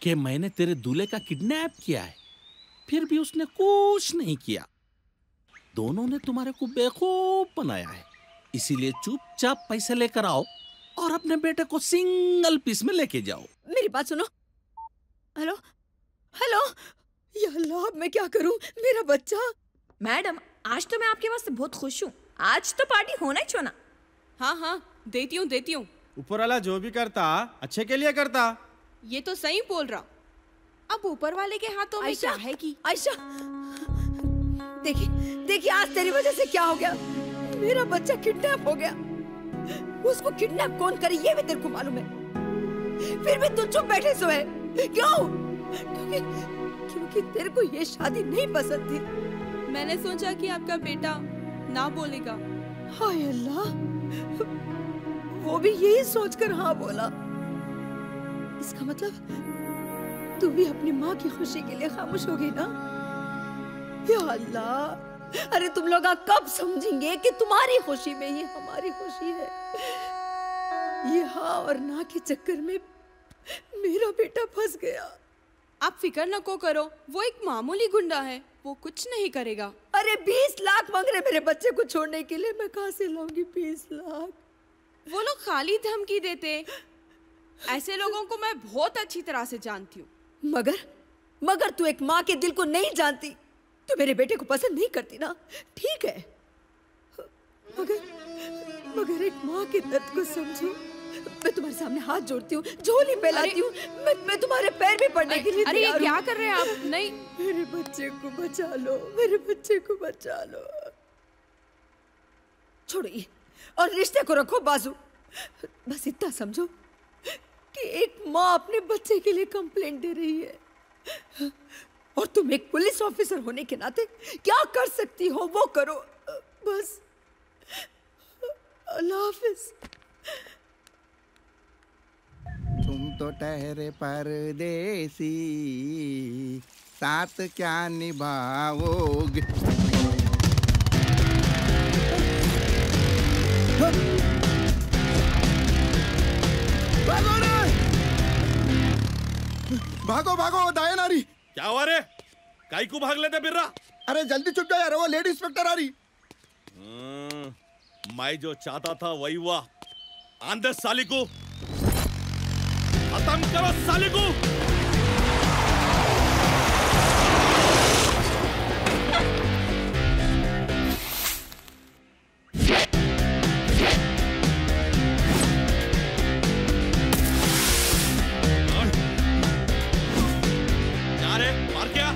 कि मैंने तेरे दूल्हे का किडनैप किया है, फिर भी उसने कुछ नहीं किया। दोनों ने तुम्हारे को बेवकूफ बनाया है, इसीलिए चुपचाप पैसे लेकर आओ और अपने बेटे को सिंगल पीस में लेके जाओ। मेरी बात सुनो। हेलो हेलो, या अल्लाह, अब मैं क्या करूं? मेरा बच्चा। मैडम, आज तो मैं आपके वास्ते बहुत खुश हूँ, आज तो पार्टी होना ही छोना। हाँ, देती हूँ। ऊपर वाला जो भी करता अच्छे के लिए करता। ये तो सही बोल रहा। अब ऊपर वाले के हाथों में क्या है कि? आयशा, देखिए देखिए आज तेरी वजह से क्या हो गया। मेरा बच्चा किडनैप हो गया। उसको किडनैप कौन करे ये भी तेरे को मालूम है, फिर भी तू चुप बैठे सोए क्यों? क्योंकि तेरे को ये शादी नहीं पसंद थी। मैंने सोचा कि आपका बेटा ना बोलेगा। हाय अल्लाह, वो भी यही सोचकर हाँ बोला। इसका मतलब तू भी अपनी माँ की खुशी के लिए खामोश हो गई ना? या अल्लाह, अरे तुम लोग कब समझेंगे कि तुम्हारी खुशी में ही हमारी खुशी है। ये हाँ और ना के चक्कर में मेरा बेटा फंस गया। आप फिक्र न को करो, वो एक मामूली गुंडा है, वो कुछ नहीं करेगा। अरे 20 लाख मांग रहे मेरे बच्चे को छोड़ने के लिए, मैं कहाँ से लाऊंगी 20 लाख? वो लोग खाली धमकी देते। ऐसे लोगों को मैं बहुत अच्छी तरह से जानती हूँ। मगर तू एक माँ के दिल को नहीं जानती। तू मेरे बेटे को पसंद नहीं करती ना, ठीक है, मगर एक माँ के दर्द को समझो। मैं तुम्हारे सामने हाथ जोड़ती हूँ, झोली फैलाती हूँ, मैं तुम्हारे पैर भी पड़ने के लिए अरे तैयार हूँ। क्या कर रहे हैं आप? नहीं, मेरे बच्चे को बचा लो, मेरे बच्चे को बचा लो। छोड़ो ये और रिश्ते को रखो बाजू। बस इतना समझो कि एक माँ अपने बच्चे के लिए कंप्लेंट दे रही है और तुम एक पुलिस ऑफिसर होने के नाते क्या कर सकती हो वो करो बस। अल्लाह हाफिज। तुम तो ठहरे परदेसी, साथ क्या निभाओगे? भागो रे! भागो भागो दाएं नारी। क्या हुआ रे? काई को भाग लेते फिर रहा? अरे जल्दी छुप जा यार, वो लेडी इंस्पेक्टर आ रही। मैं जो चाहता था वही हुआ। आंदे साली को खत्म करो, साली को। क्या रे, मार क्या?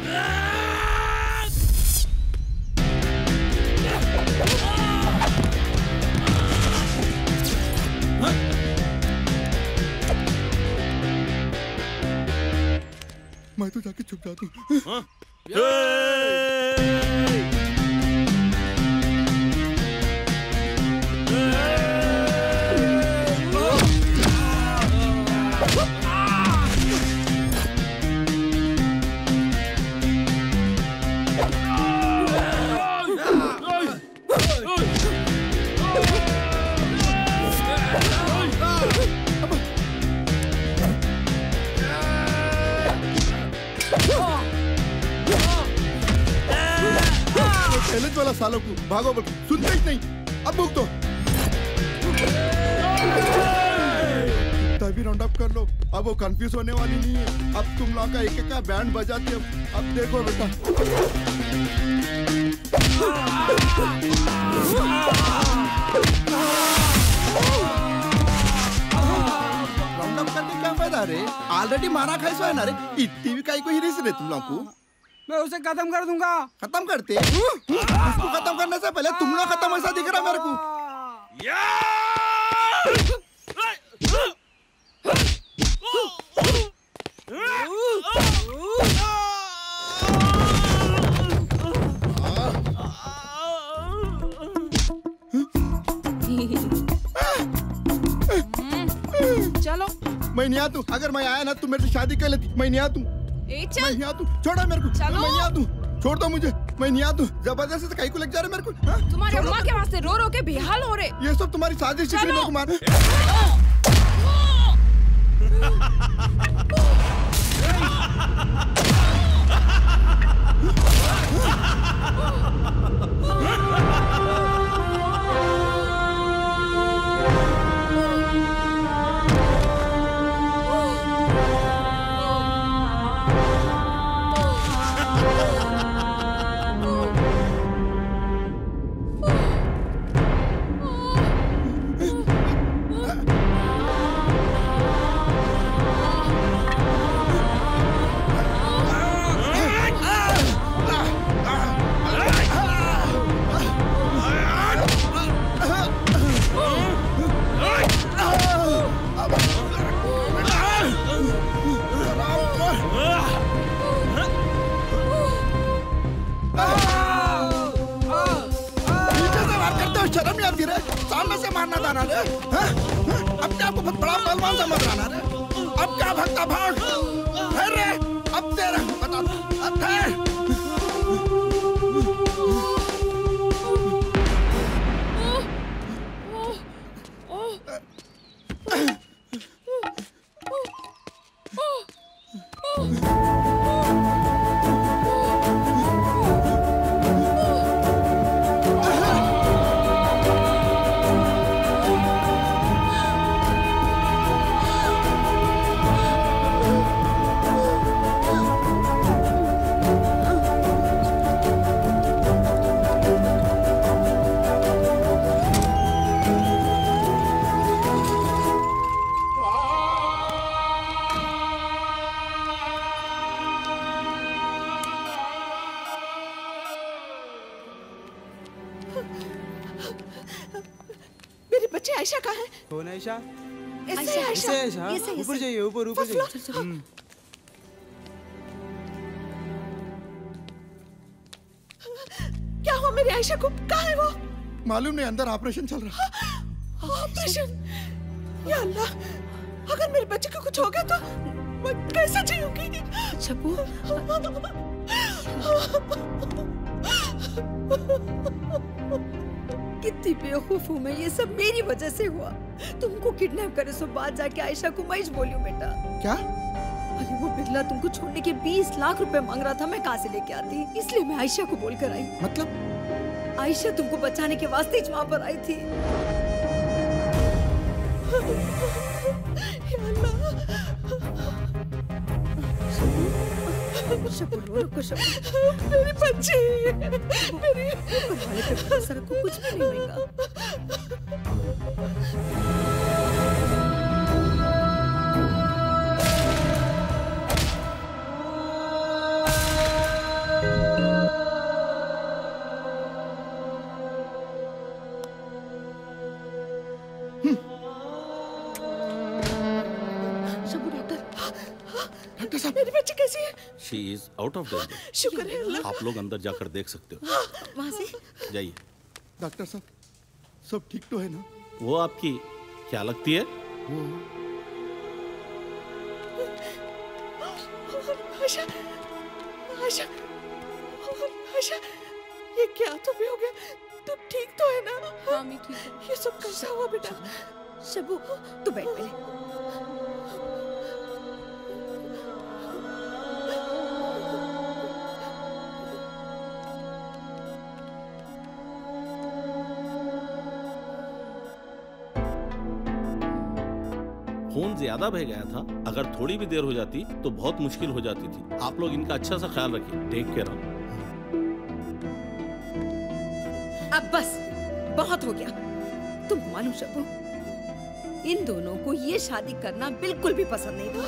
मैं तो जाके छुप जाता हूँ। चैलेंज वाला सालों को भागो बोल सुनते ही नहीं। अब भूख दो, तभी राउंड अप कर लो। अब वो कंफ्यूज होने वाली नहीं है। अब तुम लोगों का एक एक का बैंड बजाते हो। अब देखो बेटा, राउंड अप करके क्या फायदा रे? ऑलरेडी मारा खाई सो है ना रे। इतनी भी काई को ही रिस रे तुम लोगों को। मैं उसे खत्म कर दूंगा। खत्म करते? इसको खत्म करने से पहले तुम लोग खत्म ऐसा दिख रहा मेरे को। चलो। मैं नहीं आता। अगर मैं आया ना तुम मेरे से शादी कर लेती। मैं नहीं आता। मैं नहीं आता। छोड़ो मेरे को। चलो। मैं नहीं आता। छोड़ दो मुझे। मैं नहीं आता। जबरदस्ती से कहीं को लग जा रहे मेरे को। तुम्हारे अम्मा के वास्ते रो रो के बेहाल हो रहे। ये सब तुम्हारी साजिश थी मेरे को मारने। मारना था ना रे? हाँ? अब क्या आपको बहुत बड़ा पहलवान समझ रहा ना रे? अब क्या भगता भाग? ठहर रे, अब तेरा बता, अब ठहर। मेरे बच्चे आयशा कहाँ है? कौन आयशा? ऐसे आयशा, ऐसे ऊपर जाइए, ऊपर जाइए। क्या हुआ मेरी आयशा को? कहाँ है वो? मालूम नहीं, अंदर ऑपरेशन चल रहा है। ऑपरेशन? या अल्लाह, अगर मेरे बच्चे को कुछ हो गया तो मैं कैसे जीऊंगी? शब्बू, कितनी बेवकूफ हूँ मैं, ये सब मेरी वजह से हुआ। तुमको किडनैप करे सो बाद जाके आयशा को मैं ही बोलियो बेटा। क्या? अरे वो बिरला तुमको छोड़ने के 20 लाख रुपए मांग रहा था, मैं कहाँ से लेके आती? इसलिए मैं आयशा को बोलकर आई। मतलब? आयशा तुमको बचाने के वास्ते ही वहाँ पर आई थी। या अल्लाह। शब्बू रो रखो, शब्बू। मेरी बच्ची, मेरी ऊपर वाले पे भरोसा रखो, कुछ भी नहीं होगा। डॉक्टर साहब, मेरी बच्ची कैसी है? She is out of danger. शुक्र है अल्लाह। आप लोग अंदर जाकर देख सकते हो। वहाँ से जाइए। डॉक्टर साहब, सब ठीक तो है ना? वो आपकी क्या लगती है? वो आयशा, आयशा, आयशा, ये क्या तुम्हें हो गया? तुम ठीक तो है ना? हाँ मैं ठीक हूँ। ये सब कैसा हुआ बेटा? शब्बू, तू बैठ पहले। खून ज्यादा बह गया था। अगर थोड़ी भी देर हो जाती तो बहुत मुश्किल हो जाती थी। आप लोग इनका अच्छा सा ख्याल रखिए। Take care. अब बस बहुत हो गया। तुमको मालूम शब्बू, इन दोनों को ये शादी करना बिल्कुल भी पसंद नहीं था।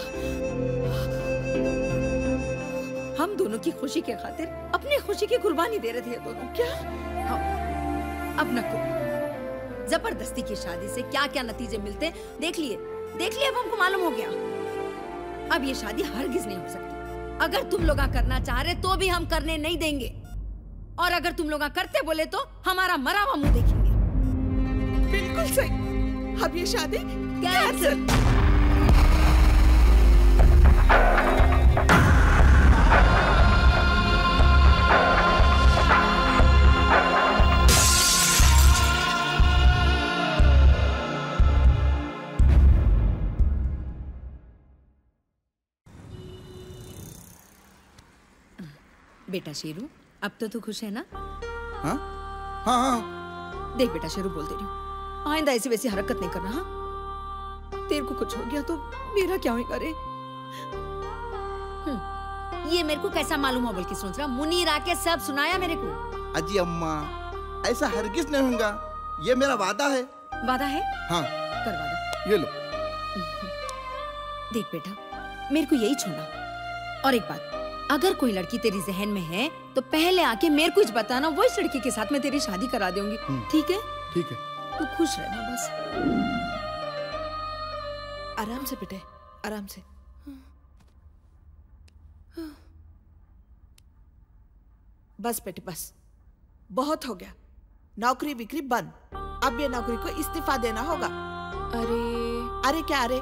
हम दोनों की खुशी के खातिर अपनी खुशी की कुर्बानी दे रहे थे ये दोनों। क्या? हाँ। अब नको, जबरदस्ती की शादी से क्या क्या नतीजे मिलते देख लिए अब हमको मालूम हो गया। अब ये शादी हरगिज नहीं हो सकती। अगर तुम लोग करना चाह रहे तो भी हम करने नहीं देंगे, और अगर तुम लोग करते बोले तो हमारा मरा हुआ मुंह देखेंगे। बिल्कुल सही। अब ये शादी कैंसिल। बेटा शेरू, अब तो तू खुश है ना? हाँ हाँ हाँ। देख बेटा शेरू, बोलते रही हूँ, आइंदा ऐसी वैसी हरकत नहीं करना। हाँ, तेरे को कुछ हो गया तो मेरा क्या होगा रे? ये मेरे को कैसा मालूम हो बल्कि सोच रहा, मुनीर आके सब सुनाया मेरे को। अजी अम्मा, ऐसा हरगिज नहीं होगा, ये मेरा वादा है। वादा है? हाँ। कर वादा। ये लो। देख बेटा, मेरे को यही छोड़ना। और एक बात, अगर कोई लड़की तेरी जहन में है तो पहले आके मेरे को बताना, वो इस लड़की के साथ मैं तेरी शादी करा दूंगी। ठीक है? ठीक है। तू खुश रहना बस। आराम से बेटे, आराम से। बस बेटे बस, बहुत हो गया। नौकरी बिक्री बंद। अब ये नौकरी को इस्तीफा देना होगा। अरे क्या अरे,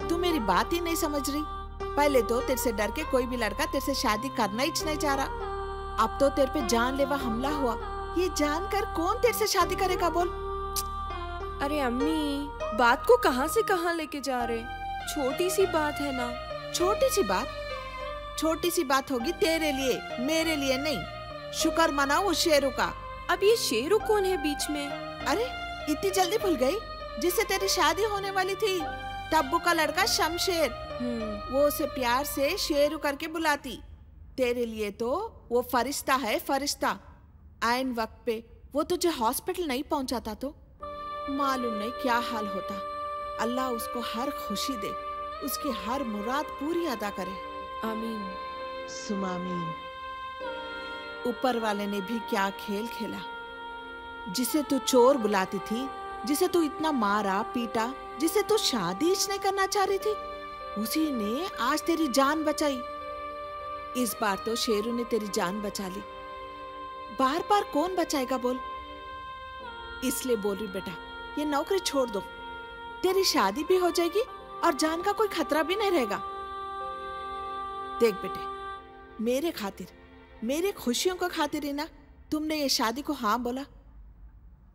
तू मेरी बात ही नहीं समझ रही। पहले तो तेरे से डर के कोई भी लड़का तेरे से शादी करना ही नहीं चाह रहा। अब तो तेरे पे जानलेवा हमला हुआ। ये जानकर कौन तेरे से शादी करेगा बोल? अरे अम्मी, बात को कहाँ से कहाँ लेके जा रहे? छोटी सी बात है ना। छोटी सी बात? छोटी सी बात होगी तेरे लिए, मेरे लिए नहीं। शुक्र मनाओ उस शेरू का। अब ये शेरू कौन है बीच में? अरे इतनी जल्दी भूल गई? जिससे तेरी शादी होने वाली थी, टब्बू का लड़का शमशेर। वो उसे प्यार से शेरू करके बुलाती। तेरे लिए तो वो फरिश्ता है, फरिश्ता। आइन वक्त पे वो तुझे हॉस्पिटल नहीं पहुंचाता तो मालूम नहीं क्या हाल होता। अल्लाह उसको हर खुशी दे, उसकी हर मुराद पूरी अदा करे। आमीन सुम आमीन। ऊपर वाले ने भी क्या खेल खेला। जिसे तू चोर बुलाती थी, जिसे तू इतना मारा पीटा, जिसे तू शादी नहीं करना चाह रही थी, उसी ने आज तेरी जान बचाई। इस बार तो शेरू ने तेरी जान बचा ली। बार बार कौन बचाएगा बोल? इसलिए बोल रही बेटा, ये नौकरी छोड़ दो। तेरी शादी भी हो जाएगी और जान का कोई खतरा भी नहीं रहेगा। देख बेटे, मेरे खातिर, मेरे खुशियों को खातिर ही ना तुमने ये शादी को हाँ बोला।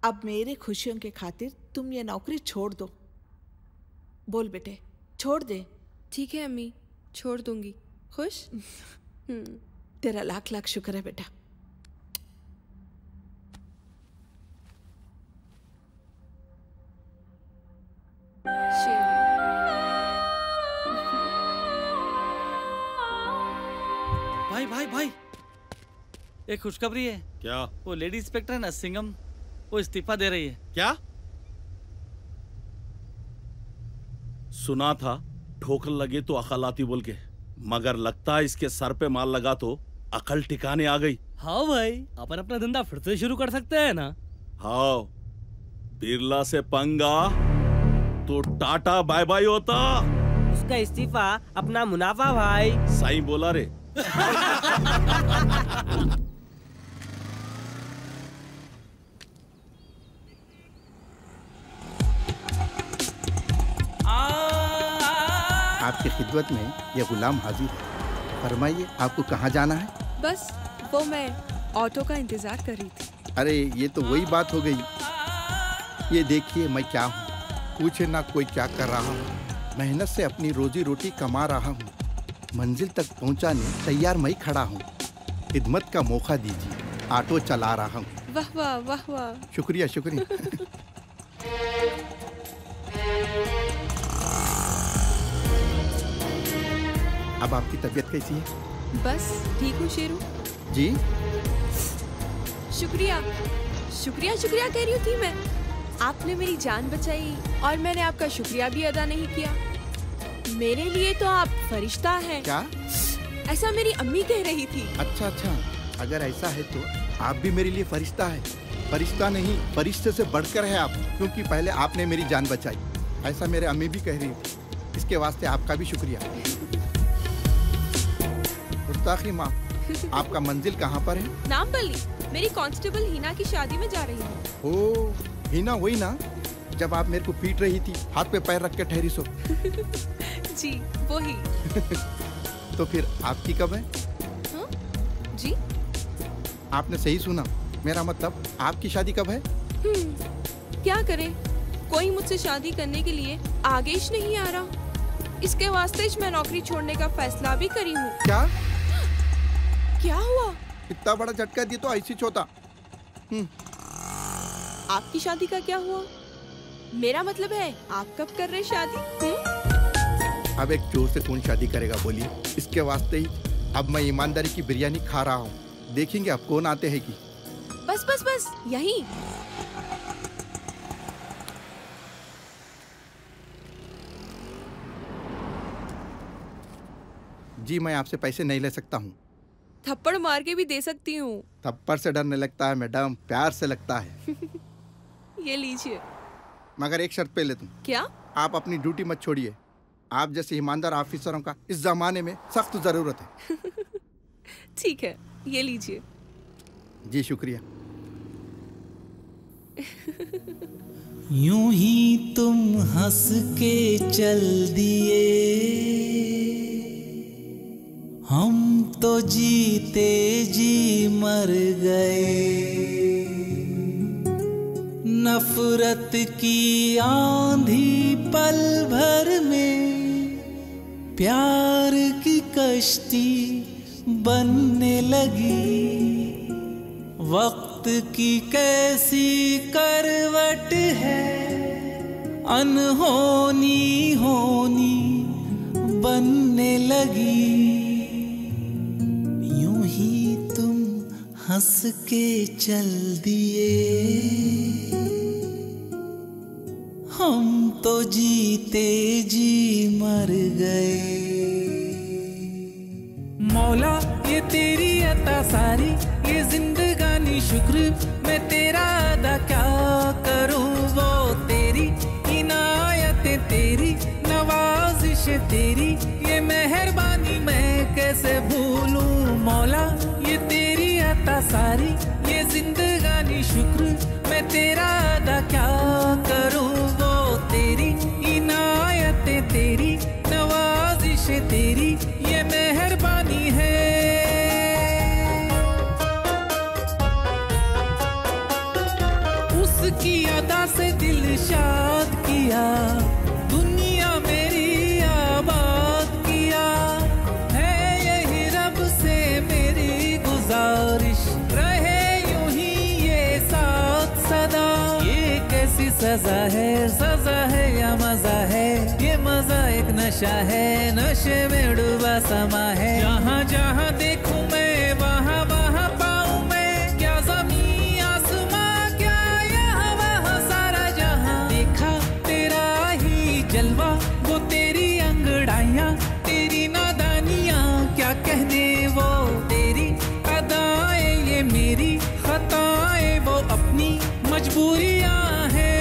अब मेरे खुशियों के खातिर तुम ये नौकरी छोड़ दो। बोल बेटे, छोड़ दे। ठीक है अम्मी, छोड़ दूंगी। खुश? तेरा लाख लाख शुक्र है बेटा। भाई भाई भाई, एक खुशखबरी है। क्या? वो लेडी इंस्पेक्टर है ना सिंघम, वो इस्तीफा दे रही है। क्या? सुना था ठोकर लगे तो अकल आती बोल के, मगर लगता है इसके सर पे माल लगा तो अकल ठिकाने आ गई। हाँ भाई, अपन अपना धंधा फिर से शुरू कर सकते हैं ना। हाँ, बिरला से पंगा तो टाटा बाय बाय होता। उसका इस्तीफा अपना मुनाफा भाई। सही बोला रे। आपकी खिदमत में यह गुलाम हाजिर है। फरमाइए, आपको कहाँ जाना है? बस वो मैं ऑटो का इंतजार कर रही थी। अरे ये तो वही बात हो गई। ये देखिए मैं क्या हूँ, पूछे ना कोई क्या कर रहा हूँ। मेहनत से अपनी रोजी रोटी कमा रहा हूँ। मंजिल तक पहुँचाने तैयार मैं खड़ा हूँ। खिदमत का मौका दीजिए, ऑटो चला रहा हूँ। वाह वाह वाह वाह। शुक्रिया शुक्रिया। अब आपकी तबीयत कैसी है? बस ठीक हूँ शेरू जी। शुक्रिया शुक्रिया शुक्रिया कह रही थी मैं। आपने मेरी जान बचाई और मैंने आपका शुक्रिया भी अदा नहीं किया। मेरे लिए तो आप फरिश्ता हैं। क्या? ऐसा मेरी अम्मी कह रही थी। अच्छा अच्छा, अगर ऐसा है तो आप भी मेरे लिए फरिश्ता है। फरिश्ता नहीं, फरिश्ते से बढ़कर है आप, क्योंकि पहले आपने मेरी जान बचाई। ऐसा मेरे अम्मी भी कह रही थी। इसके वास्ते आपका भी शुक्रिया। गुस्ताखी माफ। आपका मंजिल कहाँ पर है? नामबली। मेरी कांस्टेबल हिना की शादी में जा रही हूँ। ओ, हिना वही ना जब आप मेरे को पीट रही थी, हाथ पे पैर रख के ठहरी सो। जी वही। तो फिर आपकी कब है? हाँ? जी आपने सही सुना, मेरा मतलब आपकी शादी कब है? क्या करें, कोई मुझसे शादी करने के लिए आगे ही नहीं आ रहा। इसके वास्ते मैं नौकरी छोड़ने का फैसला भी करी हूँ। क्या? क्या हुआ? इतना बड़ा झटका दिया तो ऐसी छोटा। आपकी शादी का क्या हुआ? मेरा मतलब है आप कब कर रहे शादी? अब एक चोर से कौन शादी करेगा बोलिए। इसके वास्ते ही अब मैं ईमानदारी की बिरयानी खा रहा हूँ। देखेंगे अब कौन आते हैं कि। बस बस बस यही। जी मैं आपसे पैसे नहीं ले सकता हूँ। थप्पड़ मार के भी दे सकती हूँ। थप्पड़ से डर नहीं लगता है मैडम, प्यार से लगता है। ये लीजिए। मगर एक शर्त पे ले तुम। क्या? आप अपनी ड्यूटी मत छोड़िए। आप जैसे ईमानदार ऑफिसरों का इस जमाने में सख्त जरूरत है। ठीक है, ये लीजिए। जी शुक्रिया। यूं ही तुम हंस के चल दिए, हम तो जीते जी मर गए। नफरत की आंधी पल भर में प्यार की कश्ती बनने लगी। वक्त की कैसी करवट है, अनहोनी होनी बनने लगी। यूं ही तुम हंस के चल दिए, हम तो जीते जी मर गए। मौला ये तेरी अता सारी, ये जिंदगानी शुक्र मैं तेरा अदा क्या करूं। वो तेरी इनायतें, तेरी नवाजिश तेरी, ये मेहरबानी मैं कैसे भूलूं। मौला ये तेरी अता सारी, ये जिंदगानी शुक्र मैं तेरा अदा क्या करूं। वो तेरी इनायतें, तेरी नवाजिश तेरी, ये मेहरबानी है। उसकी अदा से दिल शाद किया, दुनिया मेरी आबाद किया। है यही रब से मेरी गुजारिश, रहे यूं ही ये साथ सदा। ये कैसी सजा है, सजा है या मजा है। ये मजा एक नशा है, नशे में डूबा समा है। जहाँ जहाँ देखूं मैं वहाँ वहाँ पाऊं मैं। क्या ज़मीं आसमां, क्या यहाँ वहाँ सारा जहाँ। देखा तेरा ही जलवा, वो तेरी अंगड़ाइयाँ, तेरी नादानियाँ क्या कहने। वो तेरी अदाएं, ये मेरी खताएं, वो अपनी मजबूरियाँ हैं।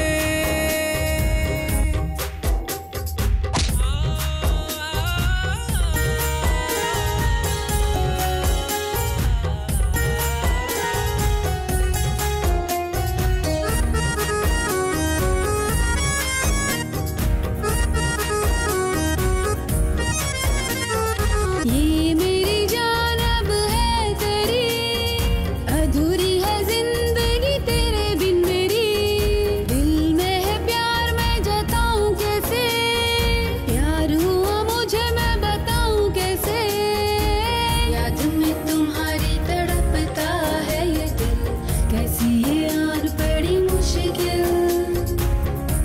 ये मेरी जान अब है तेरी, अधूरी है जिंदगी तेरे बिन मेरी। दिल में है प्यार मैं जताऊं कैसे, प्यार हुआ मुझे मैं बताऊं कैसे। याद में तुम्हारी तड़पता है ये दिल, कैसी ये आन पड़ी मुश्किल।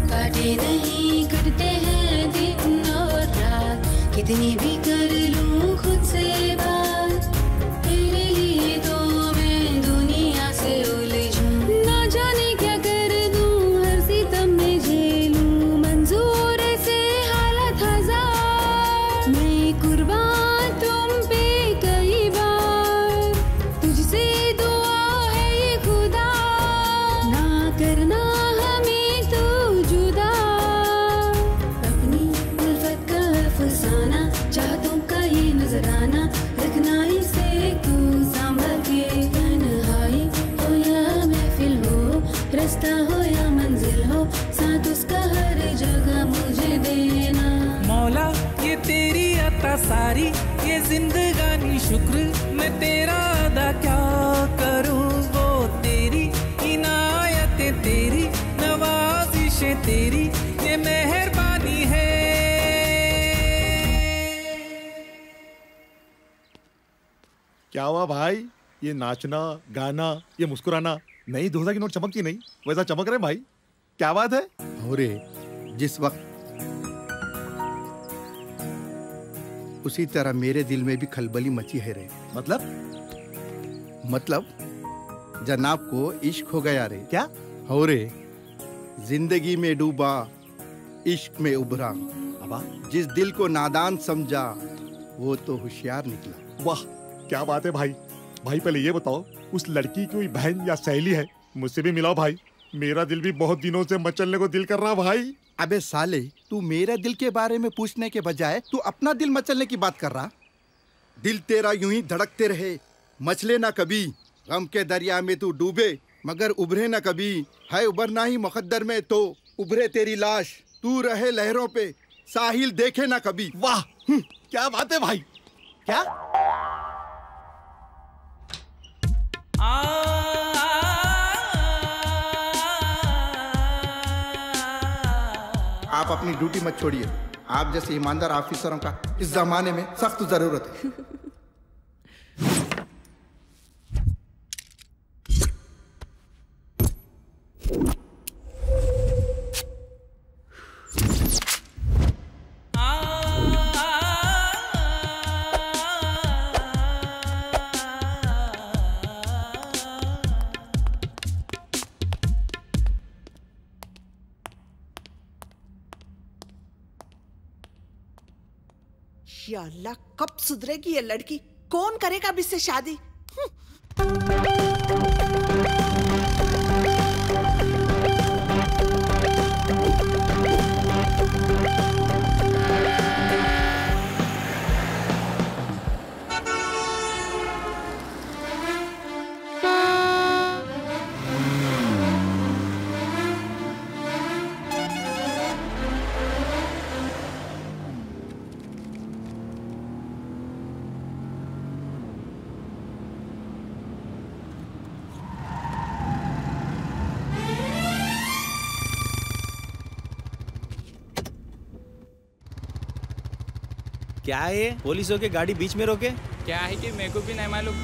काटे नहीं कटते हैं दिन और रात, कितनी भी कर लूं खुद से बात। तेरे लिए तो मैं दुनिया से उलझूं, ना जाने क्या कर दूं, हर सितम में झेलूं। मंजूर से हालत हजार, मैं कुर्बान तुम पे कई बार। तुझसे दुआ है ये खुदा, ना करना हमें तो जुदा। अपनी उल्फत का अफसाना, चाहतों का ये नजराना, रखना इसे तू संभल के। तन्हाई हो या महफिल हो, रास्ता हो या मंजिल हो, साथ उसका हर जगह मुझे देना। मौला ये तेरी अता सारी, ये जिंदगानी शुक्र मैं तेरा अदा क्या करूं। वो तेरी इनायतें, तेरी नवाजिशें तेरी, ये मेहरबानी है। क्या हुआ भाई? ये नाचना, गाना, ये मुस्कुराना, नई 2000 की नोट चमकती नहीं, वैसा चमक रहे भाई। क्या बात है? अरे जिस वक्त उसी तरह मेरे दिल में भी खलबली मची है रे। मतलब जनाब को इश्क हो गया रे। क्या हो रे? जिंदगी में डूबा, इश्क में उभरा। जिस दिल को नादान समझा, वो तो होशियार निकला। वाह क्या बात है भाई। भाई पहले ये बताओ, उस लड़की की कोई बहन या सहेली है? मुझसे भी मिलाओ भाई, मेरा दिल भी बहुत दिनों से मचलने को दिल कर रहा भाई। अबे साले, तू मेरे दिल के बारे में पूछने के बजाय तू अपना दिल मचलने की बात कर रहा। दिल तेरा यूं ही धड़कते रहे, मचले ना कभी। गम के दरिया में तू डूबे, मगर उभरे न कभी, है उभरना ही मुकद्दर में तो उभरे तेरी लाश, तू रहे लहरों पे, साहिल देखे ना कभी। वाह क्या बात है भाई। क्या आप अपनी ड्यूटी मत छोड़िए, आप जैसे ईमानदार ऑफिसरों का इस जमाने में सख्त जरूरत है। या अल्लाह, कब सुधरेगी ये लड़की? कौन करेगा अब इससे शादी? क्या है ये? पुलिस होके गाड़ी बीच में रोके? क्या है कि मेरे को भी नहीं मालूम।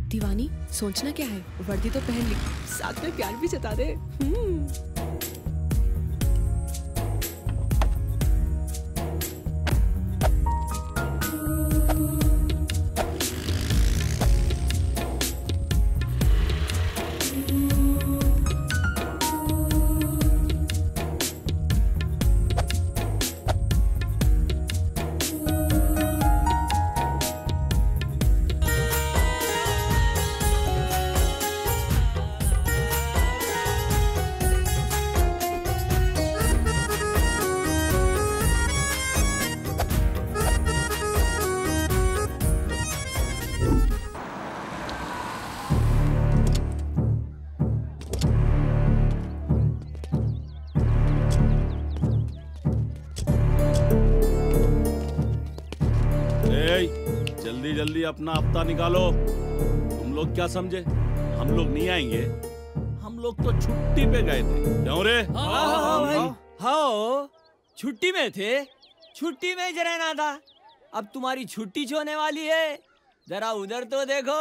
दीवानी, सोचना क्या है, वर्दी तो पहन ली, साथ में प्यार भी जता दे। जल्दी अपना हफ्ता निकालो। तुम लोग क्या समझे हम लोग नहीं आएंगे? हम लोग तो छुट्टी पे गए थे, क्यों रे? हाँ, छुट्टी में थे, छुट्टी में ही रहना था। अब तुम्हारी छुट्टी जो होने वाली है, जरा उधर तो देखो।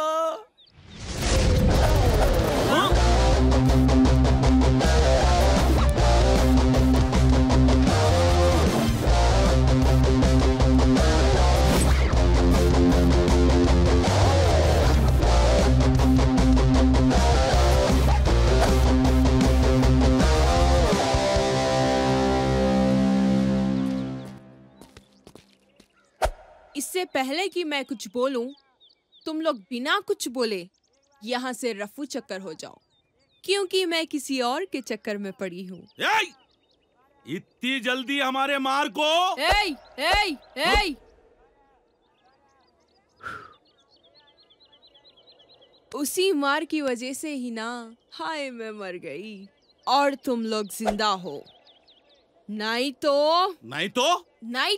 इससे पहले कि मैं कुछ बोलूं, तुम लोग बिना कुछ बोले यहाँ से रफू चक्कर हो जाओ, क्योंकि मैं किसी और के चक्कर में पड़ी हूँ। इतनी जल्दी हमारे मार को? उसी मार की वजह से ही ना, हाय मैं मर गई और तुम लोग जिंदा हो। नहीं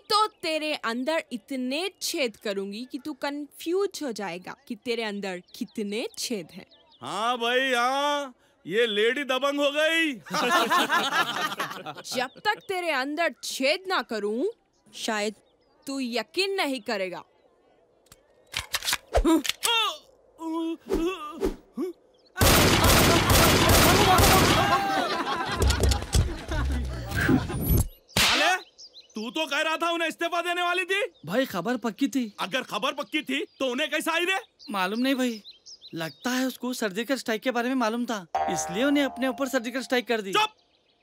तो तेरे अंदर इतने छेद करूंगी कि तू कंफ्यूज हो जाएगा कि तेरे अंदर कितने छेद हैं। हाँ भाई हाँ, ये लेडी दबंग हो गई। जब तक तेरे अंदर छेद ना करूं, शायद तू यकीन नहीं करेगा। साले, तू तो कह रहा था उन्हें इस्तीफा देने वाली थी। भाई खबर पक्की थी। अगर खबर पक्की थी तो उन्हें कैसा आई रे? मालूम नहीं भाई, लगता है उसको सर्जिकल स्ट्राइक के बारे में मालूम था, इसलिए उन्हें अपने ऊपर सर्जिकल स्ट्राइक कर दी। चुप!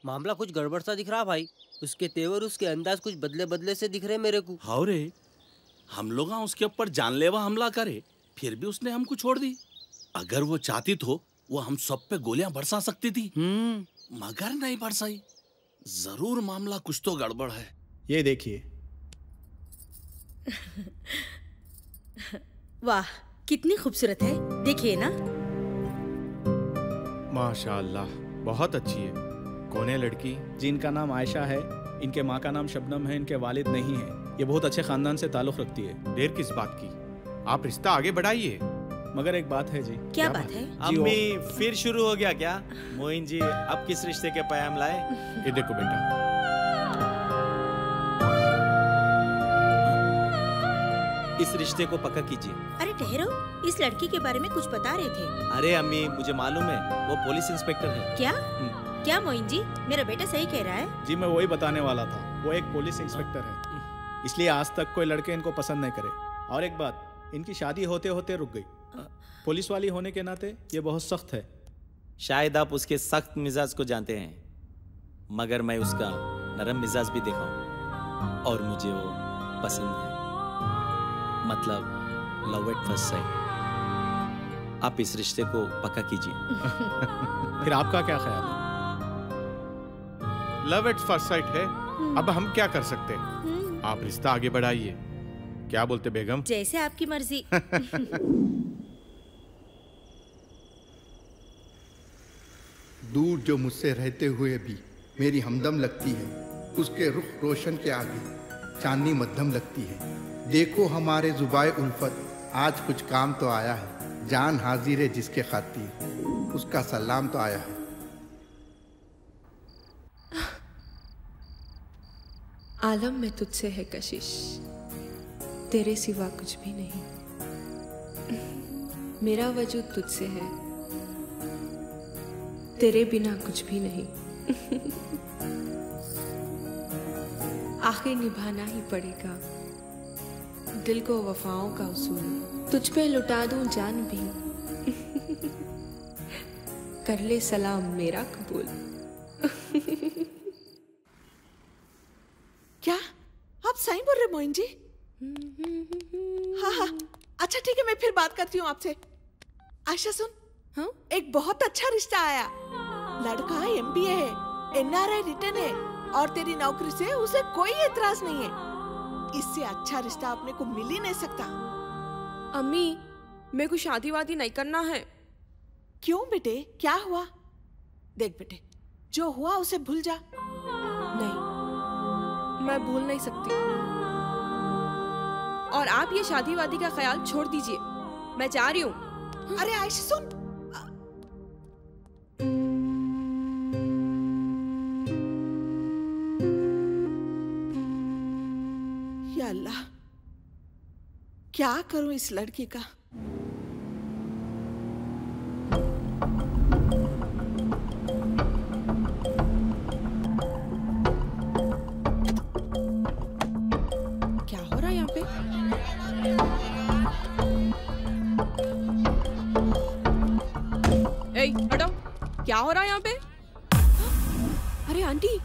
मामला कुछ गड़बड़ सा दिख रहा भाई। उसके तेवर, उसके अंदाज कुछ बदले बदले से दिख रहे मेरे को। हाँ रे, हम लोग उसके ऊपर जानलेवा हमला करे, फिर भी उसने हमको छोड़ दी। अगर वो चाहती तो वो हम सब पे गोलियां बरसा सकती थी, मगर नहीं बरसाई। जरूर मामला कुछ तो गड़बड़ है। ये देखिए। वाह, कितनी खूबसूरत है, देखिए ना। माशाअल्लाह, बहुत अच्छी है। कौन है लड़की? जिनका नाम आयशा है, इनके माँ का नाम शबनम है, इनके वालिद नहीं है। ये बहुत अच्छे खानदान से ताल्लुक रखती है। देर किस बात की, आप रिश्ता आगे बढ़ाइए। मगर एक बात है जी। क्या बात है? अम्मी फिर शुरू हो गया क्या? मोइन जी अब किस रिश्ते के पैगाम लाए? ये देखो बेटा, इस रिश्ते को पक्का कीजिए। अरे ठहरो, इस लड़की के बारे में कुछ बता रहे थे। अरे अम्मी, मुझे मालूम है, वो पुलिस इंस्पेक्टर है। क्या? क्या मोइन जी, मेरा बेटा सही कह रहा है? जी मैं वही बताने वाला था, वो एक पुलिस इंस्पेक्टर है, इसलिए आज तक कोई लड़के इनको पसंद नहीं करे। और एक बात, इनकी शादी होते होते रुक गई। पुलिस वाली होने के नाते ये बहुत सख्त है। शायद आप उसके सख्त मिजाज को जानते हैं, मगर मैं उसका नरम मिजाज भी देखा हूँ और मुझे वो पसंद है। मतलब लव एट फर्स्ट साइट। आप इस रिश्ते को पक्का कीजिए। फिर आपका क्या ख्याल है? लव एट फर्स्ट साइट है, अब हम क्या कर सकते हैं? आप रिश्ता आगे बढ़ाइए। क्या बोलते बेगम? जैसे आपकी मर्जी। दूर जो मुझसे रहते हुए भी मेरी हमदम लगती है, उसके रुख रोशन के आगे चांदनी मध्यम लगती है। देखो हमारे जुबाए उल्फत, आज कुछ काम तो आया है। जान हाजिर है जिसके खातिर, उसका सलाम तो आया है। आलम में तुझसे है कशिश, तेरे सिवा कुछ भी नहीं। मेरा वजूद तुझसे है, तेरे बिना कुछ भी नहीं। आखिर निभाना ही पड़ेगा दिल को वफाओं का उसूल। तुझ पे लुटा दूं जान भी, कर ले सलाम मेरा कबूल। क्या आप सही बोल रहे मोइन जी? हाँ हाँ, अच्छा ठीक है, मैं फिर बात करती हूँ आपसे। आयशा सुन, हाँ? एक बहुत अच्छा रिश्ता आया। लड़का MBA है, NRI रिटर्न है और तेरी नौकरी से उसे कोई एतराज नहीं है। इससे अच्छा रिश्ता अपने को मिल ही नहीं सकता। अम्मी, मेरे को शादी वादी नहीं करना है। क्यों बेटे, क्या हुआ? देख बेटे, जो हुआ उसे भूल जा। नहीं, मैं भूल नहीं सकती। और आप ये शादी वादी का ख्याल छोड़ दीजिए, मैं जा रही हूँ। अरे आयशा सुन, या अल्लाह, क्या करूं इस लड़की का? क्या हो रहा है यहाँ पे? ए, हटो, क्या हो रहा है यहाँ पे? अरे आंटी,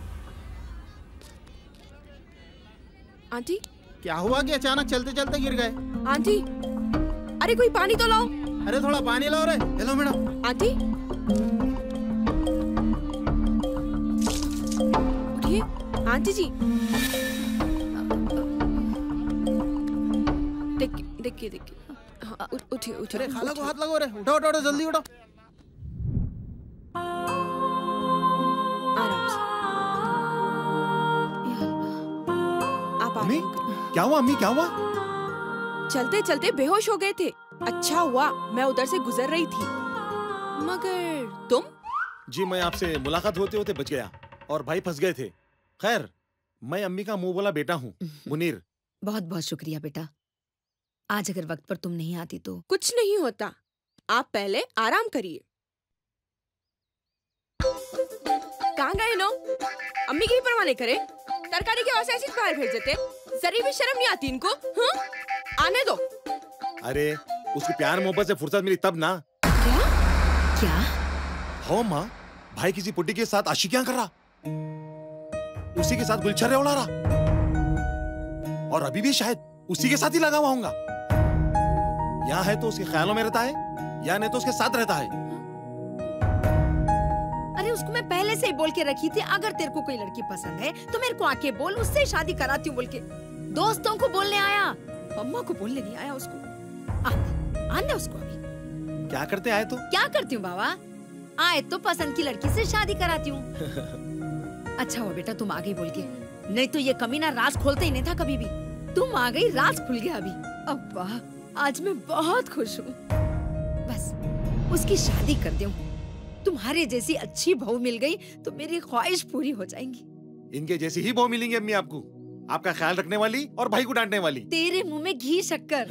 आंटी क्या हुआ कि अचानक चलते चलते गिर गए? आंटी, अरे कोई पानी तो लाओ। अरे थोड़ा पानी लाओ रे। Hello madam. आंटी उठिए। आंटी जी देखिए देखिए, हाँ, उठिए उठिए। अरे खाला को हाथ लगाओ रे। उठो उठो उठो, जल्दी उठो। आराम से। आप अम्मी क्या हुआ? अम्मी क्या हुआ? चलते चलते बेहोश हो गए थे। अच्छा हुआ मैं उधर से गुजर रही थी। मगर तुम? जी मैं आपसे मुलाकात होते होते बच गया और भाई फंस गए थे। खैर, मैं अम्मी का मुंह बोला बेटा हूँ, मुनीर। बहुत बहुत शुक्रिया बेटा। आज अगर वक्त पर तुम नहीं आती तो कुछ नहीं होता, आप पहले आराम करिए। कहाँ गए नो? अम्मी की भी परवाह नहीं करे, तरकारी के वैसे ऐसी बाहर भेज देते, जरी भी शर्म नहीं आती इनको। हाँ? आने दो। अरे उसको प्यार मोहब्बत से फुर्सत मिली तब ना। क्या? हो माँ, भाई किसी पुट्टी के साथ आशिकियां कर रहा, उसी के साथ गुलछर्रे उड़ा रहा, और अभी भी शायद उसी के साथ ही लगा हुआ होगा। यहाँ है तो उसके ख्यालों में रहता है, या नहीं तो उसके साथ रहता है। अरे उसको मैं पहले से ही बोल के रखी थी, अगर तेरे को कोई लड़की पसंद है तो मेरे को आके बोल, उससे शादी कराती हूँ बोल के। दोस्तों को बोलने आया, अम्मा को बोलने नहीं आया उसको। आने उसको अभी। क्या करते आए तो? क्या करती हूँ बाबा? आए तो पसंद की लड़की से शादी कराती हूँ। अच्छा हुआ बेटा तुम आ गई बोल के, नहीं तो ये कमीना राज खोलता ही नहीं था कभी भी। तुम आ गई, राज खुल गया अभी। अब्बा आज मैं बहुत खुश हूँ। बस उसकी शादी कर दूँ, तुम्हारे जैसी अच्छी बहू मिल गई तो मेरी ख्वाहिश पूरी हो जाएंगी। इनके जैसी ही बहू मिलेंगी अम्मी आपको, आपका ख्याल रखने वाली और भाई को डांटने वाली। तेरे मुंह में घी शक्कर।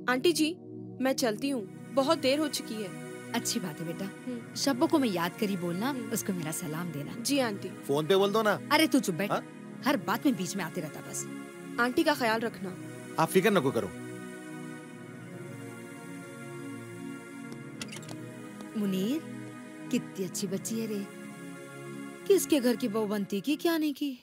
आंटी जी मैं चलती हूँ, बहुत देर हो चुकी है। अच्छी बात है बेटा, शब्बों को मैं याद करी बोलना, उसको मेरा सलाम देना। जी आंटी। फोन पे बोल दो ना। अरे तू चुप बैठ, हर बात में बीच में आते रहता बस। आंटी का ख्याल रखना। आप फिक्र न करो। मुनीर कितनी अच्छी बच्ची है रे, किसके घर की बहू बनती की क्या नहीं की।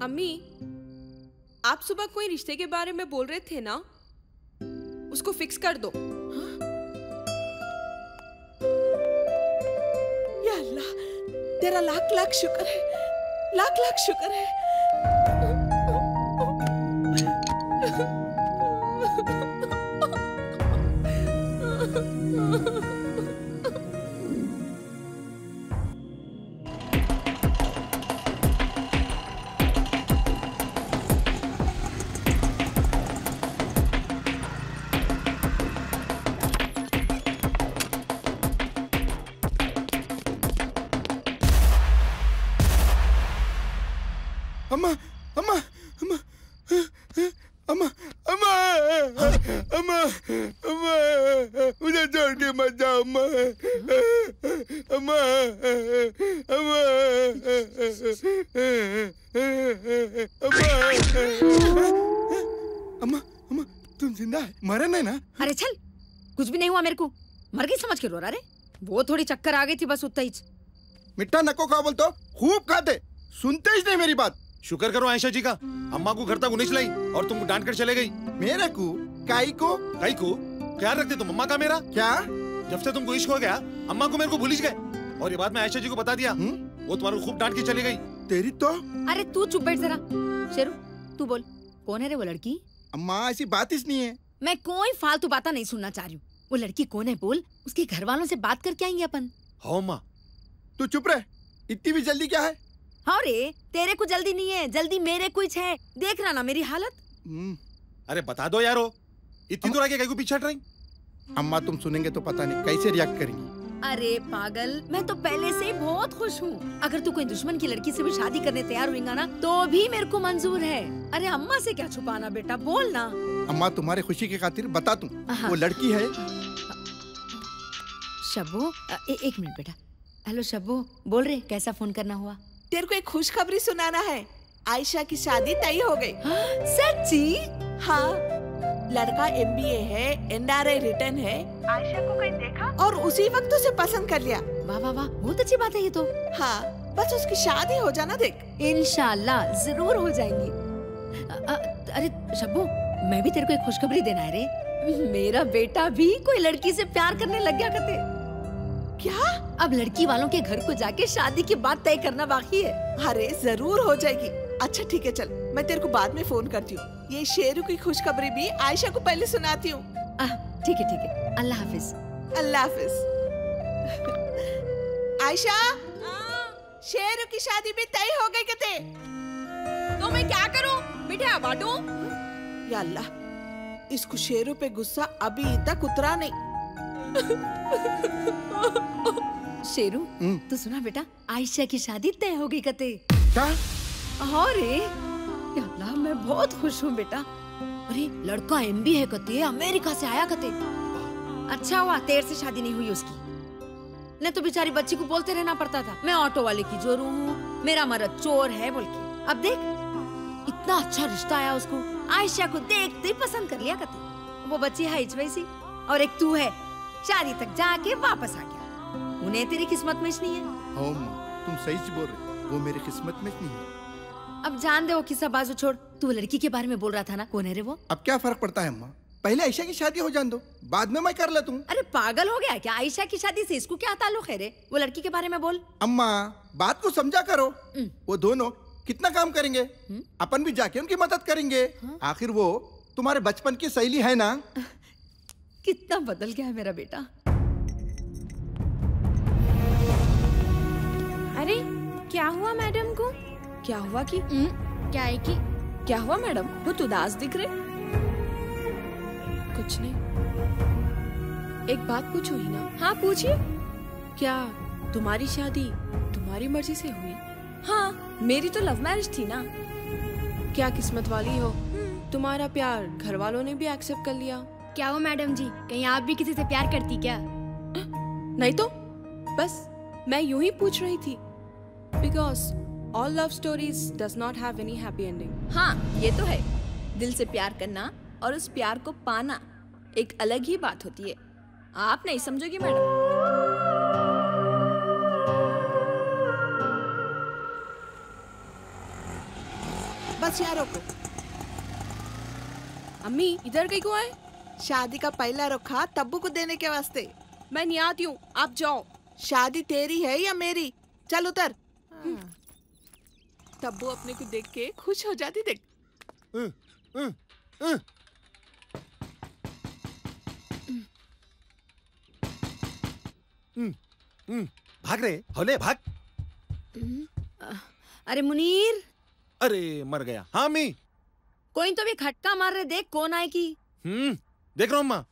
अम्मी आप सुबह कोई रिश्ते के बारे में बोल रहे थे ना, उसको फिक्स कर दो। या अल्लाह तेरा लाख लाख शुक्र है, लाख लाख शुक्र है। अम्मा अम्मा अम्मा अम्मा अम्मा अम्मा अम्मा मुझे छोड़ के मत जाओ अम्मा अम्मा अम्मा अम्मा अम्मा तुम जिंदा है, मरे नहीं ना? अरे चल, कुछ भी नहीं हुआ मेरे को, मर गई समझ के रो रहा रे। वो थोड़ी चक्कर आ गई थी बस, उतना ही। मिठा नको खा बोलते हो, खूब खाते, सुनते ही नहीं मेरी बात। शुक्र करो आयशा जी का, अम्मा को घर तक उन्नीस लाई और तुमको डांट कर चले गई। मेरे को काई को ख्याल रखते तुम अम्मा का मेरा। क्या जब से तुमको इश्क हो गया अम्मा को मेरे को भूल ही गए, और ये बात मैं आयशा जी को बता दिया। वो तुम्हारे को खूब डांट के चली गई। तेरी तो। अरे तू चुप बैठ जरा। शेरू तू बोल, कौन है रे वो लड़की? अम्मा ऐसी बात ही नहीं है। मैं कोई फालतू बातें नहीं सुनना चाह रही हूँ। वो लड़की कौन है बोल, उसके घर वालों से बात करके आएंगे अपन। हाँ माँ तू चुप रह, इतनी भी जल्दी क्या है? हाँ रे, तेरे को जल्दी नहीं है, जल्दी मेरे कुछ है। देख रहा ना मेरी हालत। अरे बता दो यारो, इतनी दूर आके कहीं पीछे हट रही। अम्मा तुम सुनेंगे तो पता नहीं कैसे रिएक्ट करेंगी। अरे पागल, मैं तो पहले से ही बहुत खुश हूँ। अगर तू कोई दुश्मन की लड़की से भी शादी करने तैयार होगा ना तो भी मेरे को मंजूर है। अरे अम्मा से क्या छुपाना बेटा, बोल ना। अम्मा तुम्हारे खुशी की खातिर बता दूं, वो लड़की है शब्बो। एक मिनट बेटा। हेलो शब्बो, बोल रहे कैसा फोन करना हुआ? तेरे को एक खुशखबरी सुनाना है, आयशा की शादी तय हो गई। सच्ची? हाँ, लड़का MBA है, NRI रिटर्न है। आयशा को कहीं देखा और उसी वक्त उसे पसंद कर लिया। वाह वाह वाह, बहुत अच्छी बात है ये तो। हाँ, बस उसकी शादी हो जाना देख। इंशाल्लाह जरूर हो जाएंगी। अरे शब्बो, मैं भी तेरे को एक खुशखबरी देना है रे। मेरा बेटा भी कोई लड़की से प्यार करने लग गया करते। क्या? अब लड़की वालों के घर को जाके शादी की बात तय करना बाकी है। अरे जरूर हो जाएगी। अच्छा ठीक है, चल मैं तेरे को बाद में फोन करती हूँ। ये शेरू की खुशखबरी भी आयशा को पहले सुनाती हूँ। ठीक है ठीक है, अल्लाह हाफिज। अल्लाह हाफिज। आयशा, शेरू की शादी भी तय हो गई कहते। तो मैं क्या करूँ? मिठाई बांटूं? या अल्लाह, इसको शेरों पे गुस्सा अभी तक उतरा नहीं। शेरू तू सुना बेटा, आयशा की शादी तय हो गई कते। क्या? हाँ रे, या अल्लाह मैं बहुत खुश हूँ बेटा। अरे लड़का MB है कते, अमेरिका से आया कते। अच्छा हुआ तेरे से शादी नहीं हुई उसकी, नहीं तो बेचारी बच्ची को बोलते रहना पड़ता था मैं ऑटो वाले की जोरू हूँ, मेरा मर्द चोर है बोल के। अब देख इतना अच्छा रिश्ता आया उसको, आयशा को देखते ही पसंद कर लिया कते। वो बच्ची है वैसी, और एक तू है शादी तक जाके वापस आ गया। उन्हें तेरी किस्मत में नहीं है। तुम सही बोल रहे, वो मेरी किस्मत में नहीं है। अब जान दे वो किस्सा बाजू छोड़, तू लड़की के बारे में बोल रहा था ना, कौन है रे वो? अब क्या फर्क पड़ता है अम्मा, पहले आयशा की शादी हो जान दो, बाद में मैं कर लेता हूँ। अरे पागल हो गया क्या? आयशा की शादी से इसको क्या ताल्लुक है रे? वो लड़की के बारे में बोल। अम्मा बात को समझा करो, वो दोनों कितना काम करेंगे, अपन भी जाके उनकी मदद करेंगे। आखिर वो तुम्हारे बचपन की सहेली है ना। कितना बदल गया है मेरा बेटा। अरे क्या हुआ मैडम को? क्या हुआ कि क्या है कि क्या हुआ मैडम? बहुत उदास दिख रहे। कुछ नहीं, एक बात पूछो ही ना। हाँ पूछिए। क्या तुम्हारी शादी तुम्हारी मर्जी से हुई? हाँ मेरी तो लव मैरिज थी ना। क्या किस्मत वाली हो, तुम्हारा प्यार घर वालों ने भी एक्सेप्ट कर लिया। क्या हो मैडम जी, कहीं आप भी किसी से प्यार करती क्या? नहीं तो बस मैं यूं ही पूछ रही थी, because all love stories does not have any happy ending. हाँ ये तो है, दिल से प्यार करना और उस प्यार को पाना एक अलग ही बात होती है। आप नहीं समझोगी मैडम। बस यहाँ रोको। अम्मी इधर कहीं को आए? शादी का पहला रुखा तब्बू को देने के वास्ते। मैं नहीं आती हूँ, आप जाओ। शादी तेरी है या मेरी? चल उतर। तब्बू अपने को देख के खुश हो जाती देख। भाग रहे होले, भाग। अरे मुनीर, अरे मर गया। हाँ मी, कोई तो भी खटका मार रहे, देख कौन आए की। देख रहा हूँ अम्मा।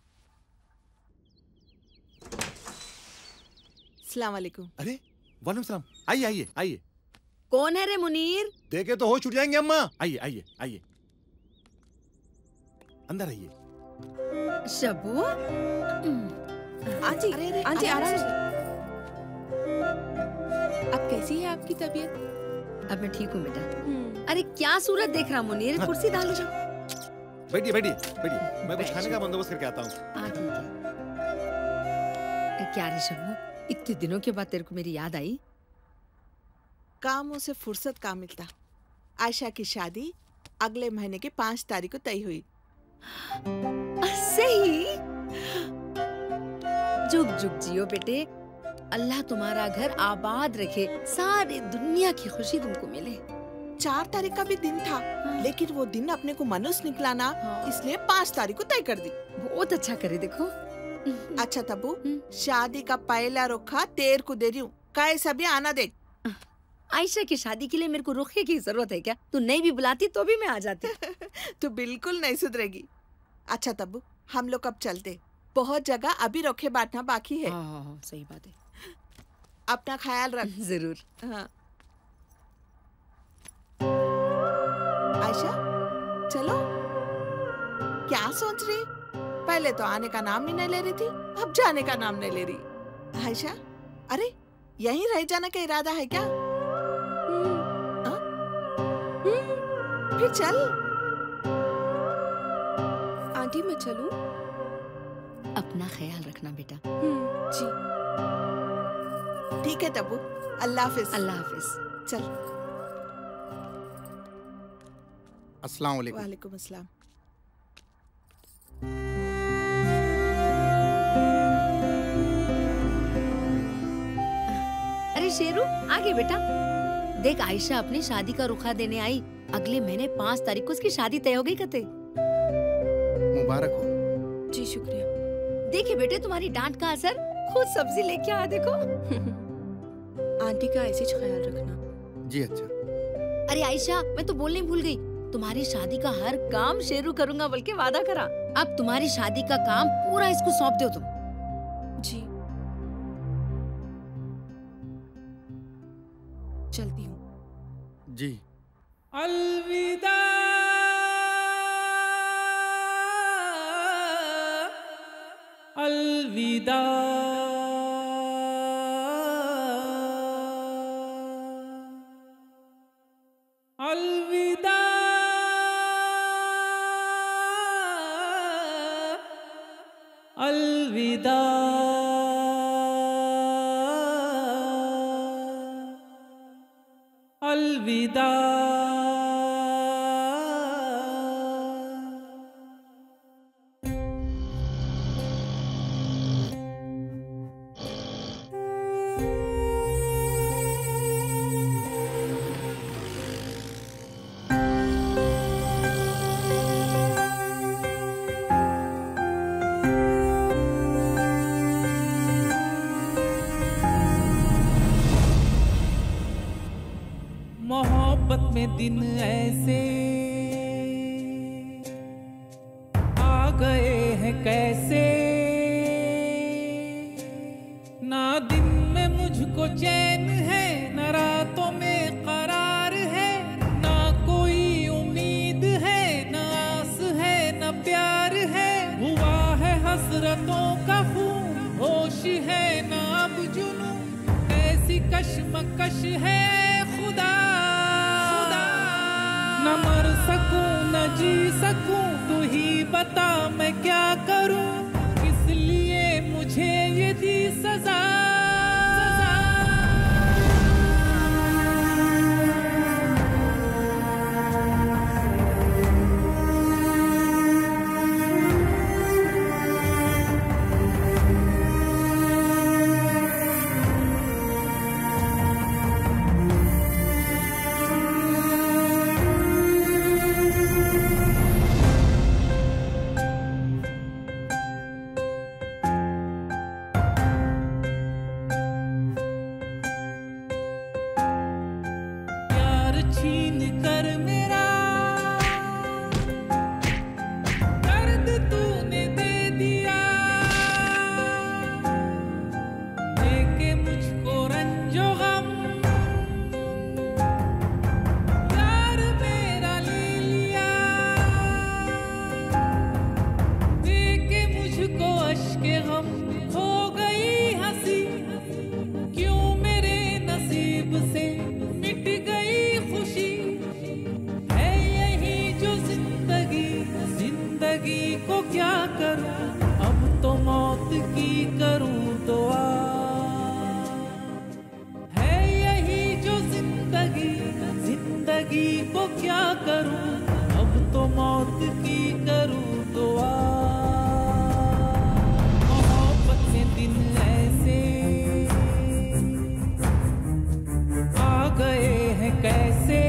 सलाम वालेकुम। अरे वालेकुम सलाम। आइए आइए आइए। कौन है रे मुनीर? देखे तो होश उड़ जाएंगे अम्मा। आइए आइए आइए, अंदर आइए। शबू आंटी, आंटी आराम से। अब कैसी है आपकी तबीयत? अब मैं ठीक हूँ बेटा। अरे क्या सूरत देख रहा मुनीर, कुर्सी डालो। बैठिए बैठिए बैठिए, मैं कुछ खाने का बंदोबस्त करके आता हूँ। क्या रे शबू, इतने दिनों के बाद तेरे को मेरी याद आई? कामों से फुर्सत कहाँ मिलता। आयशा की शादी अगले महीने की 5 तारीख को तय हुई। सही। जुग जुग जियो बेटे, अल्लाह तुम्हारा घर आबाद रखे, सारी दुनिया की खुशी तुमको मिले। 4 तारीख का भी दिन था, लेकिन वो दिन अपने को मनुष्य निकला ना, इसलिए 5 तारीख को तय कर दी। बहुत अच्छा करे देखो। अच्छा तब्बू, शादी का पहला रुखा तेर को दे रही हूँ, कैसा भी आना देख। आयशा की शादी के लिए मेरे को रुखे की जरूरत है क्या? तू नहीं भी बुलाती तो भी मैं आ जाती। तू बिल्कुल नहीं सुधरेगी। अच्छा तब्बू, हम लोग कब चलते? बहुत जगह अभी रुखे बांटना बाकी है। हाँ, सही बात है। अपना ख्याल रख। जरूर। हाँ। आयशा चलो। क्या सोच रही? पहले तो आने का नाम ही नहीं ले रही थी, अब जाने का नाम नहीं ले रही। आयशा, अरे यहीं रह जाने का इरादा है क्या? फिर चल। आंटी मैं चलूं? अपना ख्याल रखना बेटा। जी ठीक है तब्बू, अल्लाह हाफिज। अल्लाह हाफिज। चल। अस्सलाम वालेकुम। वालेकुम अस्सलाम। अरे शेरू आगे बेटा, देख आयशा अपनी शादी का रुखा देने आई। अगले महीने 5 तारीख को उसकी शादी तय हो गई कते। मुबारक हो। जी शुक्रिया। देखिए बेटे तुम्हारी डांट का असर, खुद सब्जी लेके आ देखो। आंटी का ऐसे ही ख्याल रखना। जी अच्छा। अरे आयशा, मैं तो बोलने भूल गई, तुम्हारी शादी का हर काम शेरू करूंगा बोल के वादा करा। अब तुम्हारी शादी का काम पूरा इसको सौंप दो तुम। जी चलती हूँ। जी। अलविदा अलविदा अलविदा अलविदा अलविदा। मोहब्बत में दिन ऐसे आ गए हैं कैसे, ना दिन में मुझको चैन है ना रातों में करार है, ना कोई उम्मीद है ना आस है ना प्यार है। हुआ है हसरतों का खून, होश है ना अब जुनून, ऐसी कश्मकश है खुदा, न मर सकूं न जी सकूं, तू ही बता मैं क्या करूं, किस लिए मुझे ये दी सजा। छीन कर मेरा दर्द तूने दे दिया, देके मुझको रंजो गम यार मेरा ले लिया, देके मुझको अश्के गम हो गई हंसी, क्यों मेरे नसीब से मिट गई खुशी। है यही जो जिंदगी, जिंदगी को क्या करूं, अब तो मौत की करूं दुआ। है यही जो जिंदगी, जिंदगी को क्या करूं, अब तो मौत की करूं दुआ। मोहब्बत में दिन ऐसे आ गए हैं कैसे,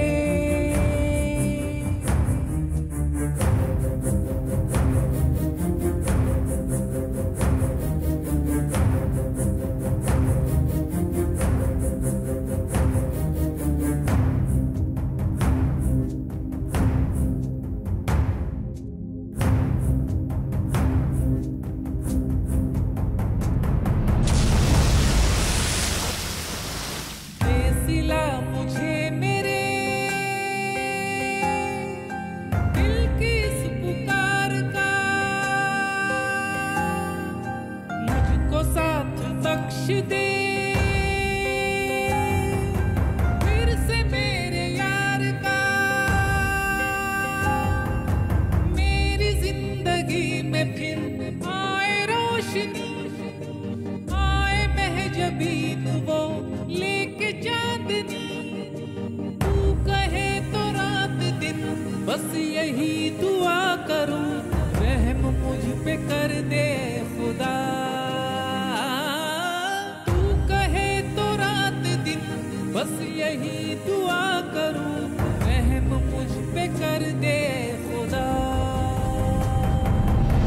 बेसिला मुझे मेरे दिल की इस पुकार का, मुझको साथ बख्श दे फिर से मेरे यार का। मेरी जिंदगी में फिर आए रोशनी, आए महजबीन वो लेके चांदनी, तू कहे तो रात दिन बस यही दुआ करूं, रहम मुझ पे कर दे खुदा। तू कहे तो रात दिन बस यही दुआ करूं, रहम मुझ पे कर दे खुदा।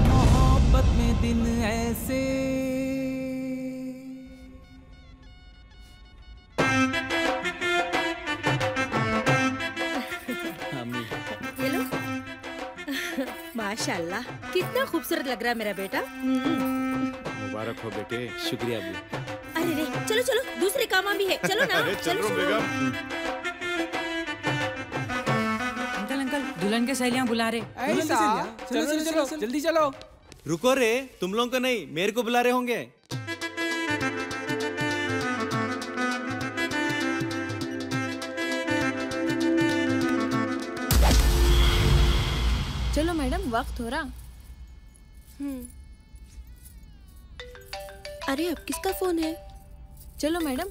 मोहब्बत में दिन ऐसे ये माशाल्लाह, कितना खूबसूरत लग रहा है मेरा बेटा। मुबारक हो बेटे। शुक्रिया अबू। अरे रे, चलो चलो, दूसरे काम भी है, चलो ना। अरे चलो बेगम। अंकल अंकल, दुल्हन के सहेलियां बुला रहे। चलो जल्दी चलो। रुको रे, तुम लोगों को नहीं, मेरे को बुला रहे होंगे। चलो मैडम, वक्त हो रहा। अरे अब किसका फोन है? चलो मैडम।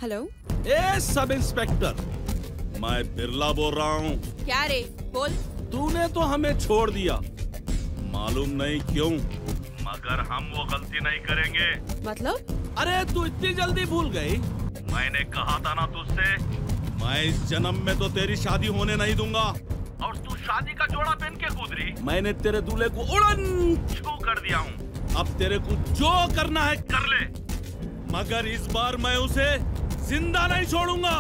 हेलो। ए सब इंस्पेक्टर, मैं बिरला बोल रहा हूँ। क्या रे, बोल। तूने तो हमें छोड़ दिया, मालूम नहीं क्यों, मगर हम वो गलती नहीं करेंगे। मतलब? अरे तू इतनी जल्दी भूल गई? मैंने कहा था ना तुझसे, मैं इस जन्म में तो तेरी शादी होने नहीं दूंगा। और तू शादी का जोड़ा पहन के कूद रही। मैंने तेरे दूल्हे को उड़न छू कर दिया हूँ। अब तेरे को जो करना है कर ले, मगर इस बार मैं उसे जिंदा नहीं छोड़ूंगा,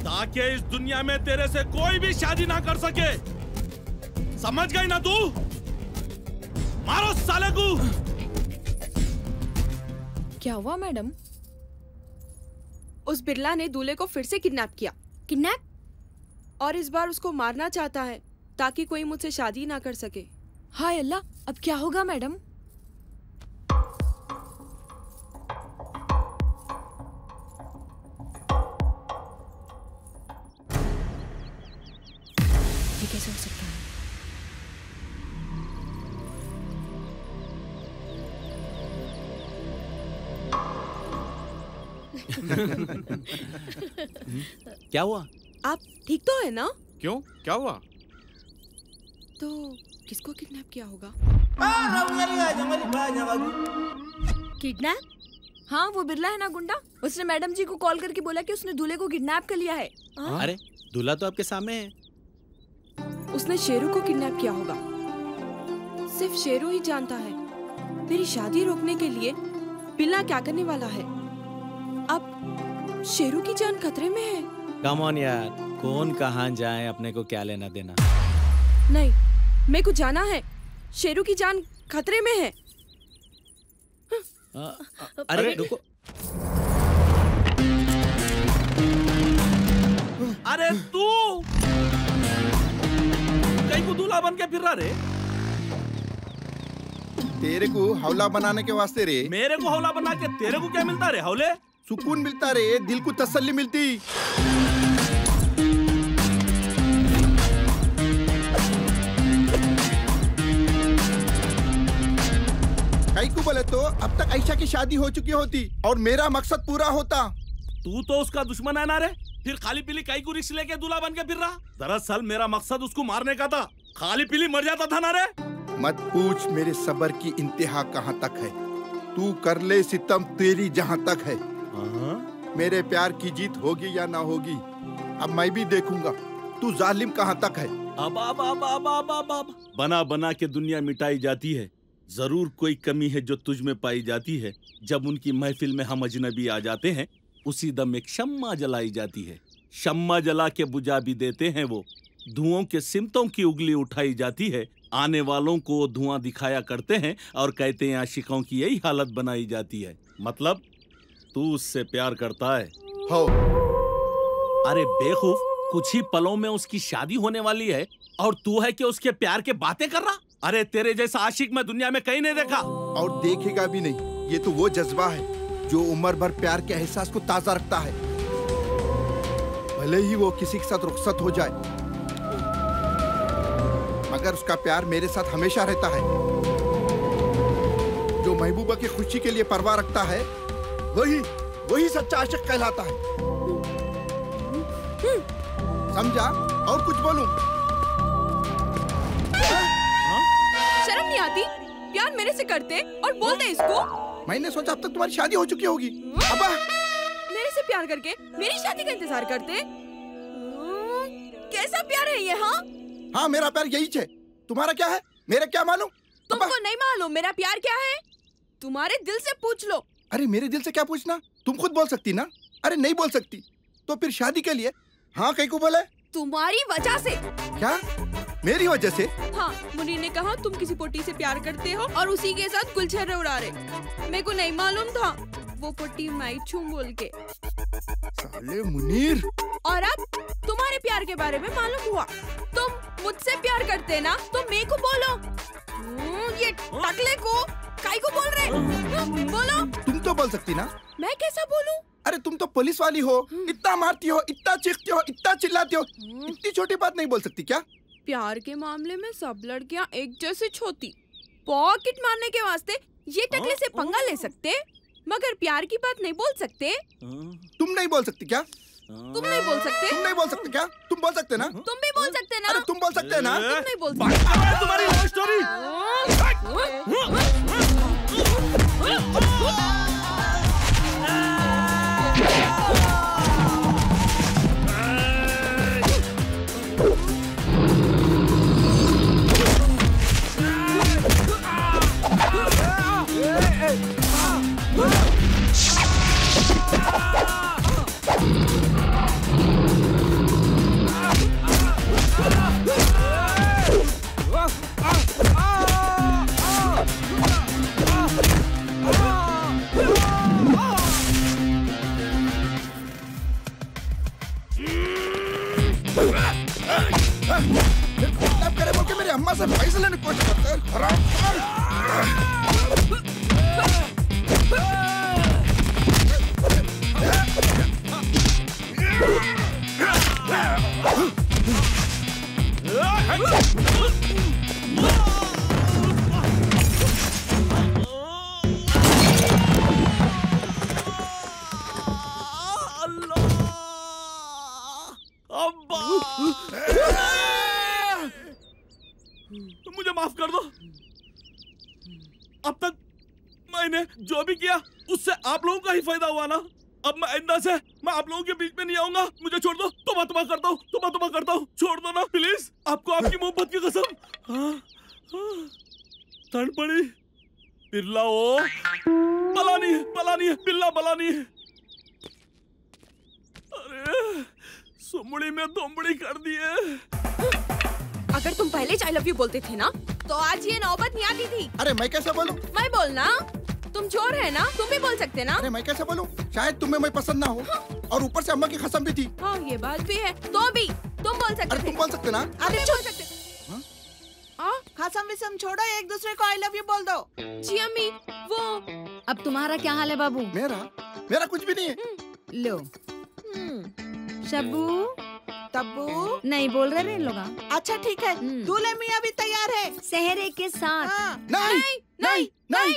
ताकि इस दुनिया में तेरे से कोई भी शादी ना कर सके। समझ गई ना तू? मारो साले को। क्या हुआ मैडम? उस बिरला ने दूल्हे को फिर से किडनैप किया। किडनैप? और इस बार उसको मारना चाहता है ताकि कोई मुझसे शादी ना कर सके। हाय अल्लाह, अब क्या होगा मैडम? ये कैसे हो सकता है? क्या हुआ? आप ठीक तो है ना? क्यों, क्या हुआ? तो किसको किडनैप किया होगा? किडनैप? हाँ, वो बिरला है ना गुंडा, उसने मैडम जी को कॉल करके बोला कि उसने दूल्हे को किडनैप कर लिया है। अरे दूल्हा तो आपके सामने है। उसने शेरू को किडनैप किया होगा। सिर्फ शेरू ही जानता है मेरी शादी रोकने के लिए बिरला क्या करने वाला है। अब शेरू की जान खतरे में है। कम ऑन यार, कौन कहाँ जाए, अपने को क्या लेना देना। नहीं, मेरे को जाना है, शेरू की जान खतरे में है। अरे रुको। अरे तू कहीं को दूल्हा बन के फिर रहा रे? तेरे को हौला बनाने के वास्ते रे। मेरे को हौला बना के तेरे को क्या मिलता रे? हौले सुकून मिलता रे, दिल को तसल्ली मिलती। कई को बोले तो अब तक आयशा की शादी हो चुकी होती और मेरा मकसद पूरा होता। तू तो उसका दुश्मन है ना रे, फिर खाली पीली कई को रिश्ते लेके दूल्हा बन के फिर रहा। दरअसल मेरा मकसद उसको मारने का था, खाली पीली मर जाता था ना रे। मत पूछ मेरे सब्र की इंतहा कहाँ तक है, तू कर ले सितम तेरी जहाँ तक है। मेरे प्यार की जीत होगी या ना होगी अब मैं भी देखूंगा, तू जालिम कहाँ तक है। अब बना बना के दुनिया मिटाई जाती है, जरूर कोई कमी है जो तुझ में पाई जाती है। जब उनकी महफिल में हम अजनबी आ जाते हैं, उसी दम एक शम्मा जलाई जाती है, शम्मा जला के बुझा भी देते हैं वो। धुओं के सिमतों की उंगली उठाई जाती है, आने वालों को धुआं दिखाया करते हैं और कहते हैं आशिकों की यही हालत बनाई जाती है। मतलब तू उससे प्यार करता है? हो। अरे बेवकूफ, कुछ ही पलों में उसकी शादी होने वाली है और तू है कि उसके प्यार के बातें कर रहा। अरे तेरे जैसा आशिक मैं दुनिया में कहीं नहीं देखा और देखेगा भी नहीं। ये तो वो जज्बा है जो उम्र भर प्यार के एहसास को ताजा रखता है, भले ही वो किसी के साथ रुखसत हो जाए, मगर उसका प्यार मेरे साथ हमेशा रहता है। जो महबूबा की खुशी के लिए परवाह रखता है, वही सच्चा आशिक कहलाता है। समझा? और कुछ बोलूं? शर्म नहीं आती? प्यार मेरे से करते और बोलते इसको। मैंने सोचा अब तक तुम्हारी शादी हो चुकी होगी। अब्बा मेरे से प्यार करके मेरी शादी का इंतजार करते? कैसा प्यार है ये? हाँ मेरा प्यार यही है, तुम्हारा क्या है? मेरा क्या मालूम? तुमको नहीं मालूम मेरा प्यार क्या है? तुम्हारे दिल से पूछ लो। अरे मेरे दिल से क्या पूछना, तुम खुद बोल सकती ना। अरे नहीं बोल सकती तो फिर शादी के लिए हाँ कहीं को बोले? तुम्हारी वजह से। क्या? मेरी वजह से? हाँ, मुनीर ने कहा तुम किसी पोटी से प्यार करते हो और उसी के साथ गुलछर्रे उड़ा रहे। मेरे को नहीं मालूम था वो पोटी मैं छूं बोल के। साले मुनीर। और अब तुम्हारे प्यार के बारे में मालूम हुआ। तुम मुझसे प्यार करते ना तो मेरे को बोलो। ये टकले को काई को बोल रहे? बोलो। तुम तो बोल सकती ना। मैं कैसा बोलूं? अरे तुम तो पुलिस वाली हो, इतना मारती हो, इतना चीखती हो, इतना चिल्लाती हो, इतनी छोटी बात नहीं बोल सकती क्या? प्यार के मामले में सब लड़कियां एक जैसी छोटी। पॉकेट मारने के वास्ते ये टकले से पंगा ले सकते, मगर प्यार की बात नहीं बोल सकते। तुम नहीं बोल सकती क्या? तुम नहीं बोल सकते? तुम नहीं बोल सकते क्या? तुम बोल सकते ना? तुम भी बोल सकते ना? अरे तुम बोल सकते ना? तुम नहीं बोल सकते। तुम्हारी लव स्टोरी। करे बोल के मेरी अम्मा से पैसे लेने की कोशिश करते हैं। मुझे माफ कर दो। अब तक मैंने जो भी किया उससे आप लोगों का ही फायदा हुआ ना। अब मैं आइंदा से मैं आप लोगों के बीच में नहीं आऊंगा। मुझे छोड़ दो। तौबा करता हूँ, तौबा करता हूँ। छोड़ दो ना प्लीज। आपको आपकी मोहब्बत की कसम। ठंड पड़ी। बिरला वो बला नहीं है, बिल्ला बला नहीं है। अरे सुमड़ी में दोमड़ी कर दिए। अगर तुम पहले आई लव यू बोलते थे ना तो आज ये नौबत नहीं आती थी। अरे मैं कैसे बोलूं? मैं बोलना। तुम चोर है ना, तुम भी बोल सकते ना। अरे मैं कैसे बोलूं? शायद तुम्हें मैं पसंद ना हो। और ऊपर से अम्मा की कसम भी थी। हाँ ये बात भी है। तो भी तुम बोल सकते। अरे तुम बोल सकते ना? अरे बोल सकते। कसम विसम छोड़ो, एक दूसरे को आई लव यू बोल दो। जी अम्मी वो। अब तुम्हारा क्या हाल है बाबू? मेरा कुछ भी नहीं है। लो शब्बू तब्बू नहीं बोल रहे लोग। अच्छा ठीक है, दूल्हे मियां भी तैयार है सेहरे के साथ। नहीं नहीं नहीं।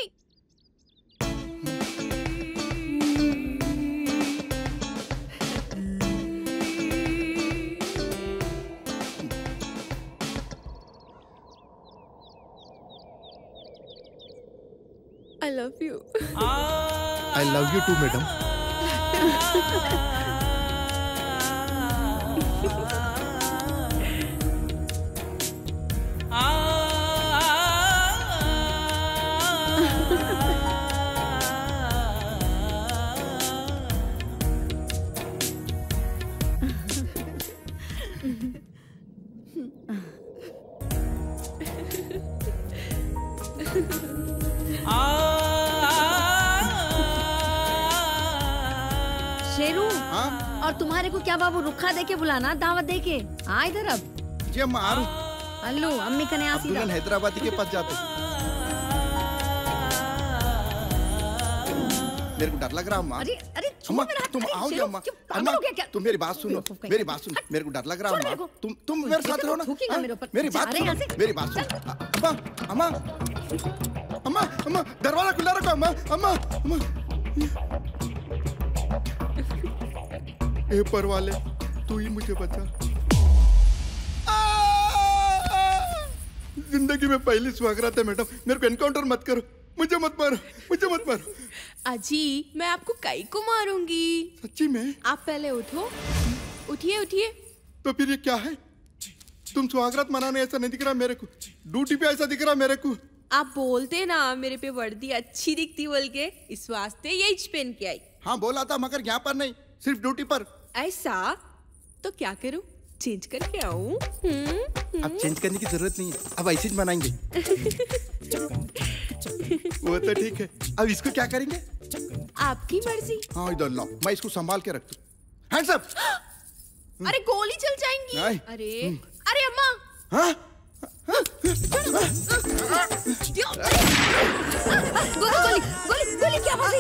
I love you. I love you too, madam. Sheru. और तुम्हारे को क्या बाबू रुखा दे के बुलाना, दावत दे के। आ इधर अब। जी अम्मा आ रहा हूं। अल्लू अम्मी कने आ सीधा। हैदराबादी के पास जाते। मेरे को डर लग रहा अम्मा। अरे अम्मा तुम आओ जी अम्मा। अम्मा तुम मेरी बात सुनो, मेरी बात सुनो। मेरे को डर लग रहा अम्मा। तुम मेरे साथ रहो ना। मेरी बात सुनो, मेरी बात सुनो। अम्मा अम्मा अम्मा अम्मा दरवाजा खुला रखो अम्मा। अम्मा अम्मा ए पर वाले तू ही मुझे बचा। जिंदगी में पहली सुहागरात है मैडम। मेरे को एनकाउंटर मत करो, मुझे मत मारो, मुझे मत मारो। अजी मैं आपको काई को मारूंगी। सच्ची में? आप पहले उठो। उठिए उठिए। तो फिर ये क्या है? तुम सुहागरात मनाने ऐसा नहीं दिख रहा मेरे को, ड्यूटी पे ऐसा दिख रहा मेरे को। आप बोलते ना मेरे पे वर्दी अच्छी दिखती बोल के, इस वास्ते यही पहन के आई। हाँ बोला था, मगर यहाँ पर नहीं, सिर्फ ड्यूटी पर। ऐसा तो क्या करूं? चेंज करके आऊं? अब चेंज करने की जरूरत नहीं है, अब ऐसे ही बनाएंगे। वो तो ठीक है, अब इसको क्या करेंगे? आपकी मर्जी। हाँ इधर लाओ, मैं इसको संभाल के रखता हूँ। Hands up. अरे गोली चल जाएंगी। अरे अम्मा। हाँ? गोली क्या बात है?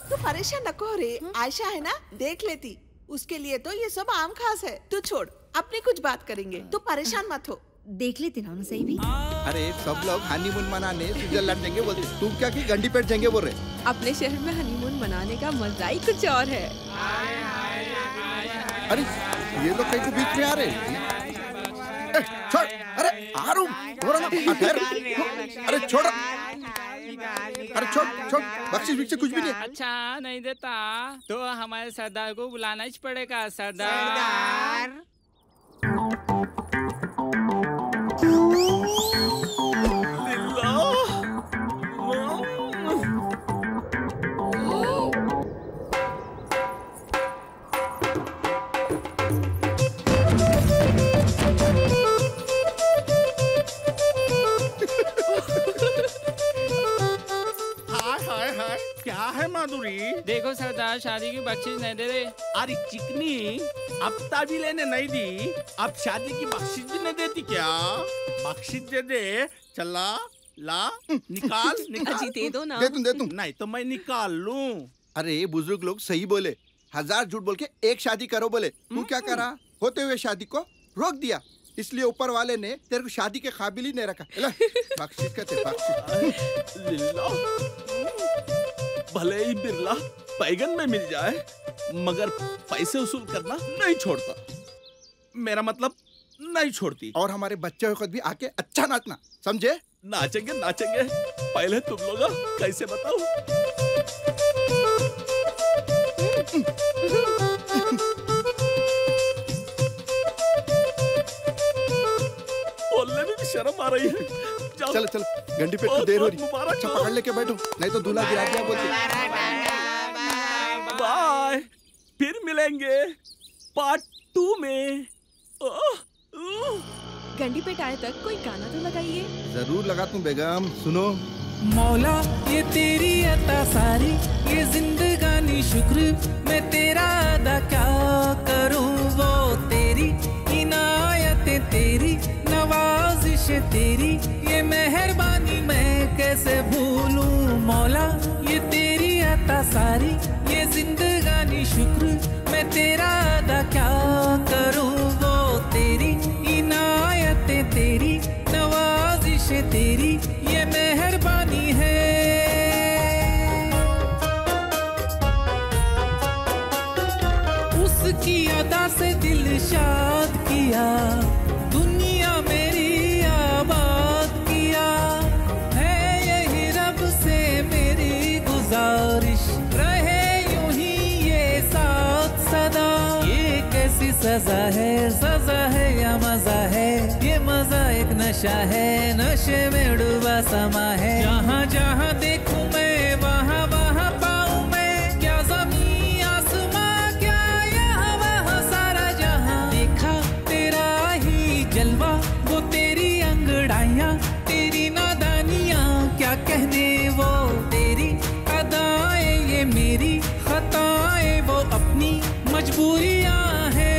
तू परेशान न हो रे, आयशा है ना, देख लेती। उसके लिए तो ये सब आम खास है। तू छोड़, अपनी कुछ बात करेंगे, तू परेशान मत हो। देख लेते ना सही भी। अरे सब लोग हनीमून मनाने स्विट्जरलैंड जाएंगे बोलते, तुम क्या कि गंडी पेट जाएंगे बोल रहे? अपने शहर में हनीमून मनाने का मजा ही कुछ और है। अरे ये लोग कहीं बीच में आ रहे। छोड़, अरे आरुम, अरे छोड़, अरे छोड़, बख्शिश कुछ भी नहीं। अच्छा नहीं देता तो हमारे सरदार को बुलाना ही पड़ेगा। सरदार क्या है माधुरी? देखो सरदार, शादी की बख्शीश नहीं दे रहे। अरे चिकनी, अब ताबी लेने नहीं दी, अब शादी की बख्शीश भी नहीं देती क्या? बख्शीश दे दे, चला ला निकाल निकाल। अजी दे दो ना। दे दूं। नहीं तो मैं निकाल लूं। अरे बुजुर्ग लोग सही बोले, 1000 झूठ बोल के एक शादी करो बोले। तू क्या करा? होते हुए शादी को रोक दिया, इसलिए ऊपर वाले ने तेरे को शादी के काबिल ही नहीं रखा। बख्शीश कहते बख्शीश। भले ही बिरला बैगन में मिल जाए, मगर पैसे वसूल करना नहीं छोड़ता। मेरा मतलब नहीं छोड़ती। और हमारे बच्चे खुद भी आके अच्छा नाचना, समझे? नाचेंगे, पहले तुम लोग कैसे बताओ? बोलने में भी शर्म आ रही है। चलो गंडी पे देर हो रही, अच्छा पकड़ लेके बैठो, नहीं तो दूल्हा गिरा दिया बोलते। बाय, फिर मिलेंगे पार्ट 2 में। गंडी पे आए तक कोई गाना तो लगाइए। जरूर लगाता हूँ बेगम, सुनो। मौला ये तेरी अता सारी, ये जिंदगानी शुक्र मैं तेरा अदा क्या करूँ। वो तेरी इनायतें, तेरी नवाजिश तेरी, ये मेहरबानी मैं कैसे भूलूं। मौला ये तेरी अता सारी, ये जिंदगानी शुक्र मैं तेरा अदा क्या करूँ। वो तेरी इनायतें, तेरी नवाजिश तेरी, ये मेहरबानी है। उसकी अदा से दिल शाद किया, दुनिया मेरी आबाद किया है। यही रब से मेरी गुजारिश, रहे यूं ही ये साथ सदा। ये कैसी सजा है या मजा है? ये मजा एक नशा है, नशे में डूबा समा है। जहाँ जहाँ देखूं मैं वहाँ वहाँ पाऊं मैं, क्या ज़मीं आसमां, क्या यहाँ वहाँ सारा जहाँ। देखा तेरा ही जलवा, वो तेरी अंगड़ाइयाँ, तेरी नादानियाँ क्या कहने। वो तेरी अदाएं, ये मेरी खताएं, वो अपनी मजबूरियाँ हैं।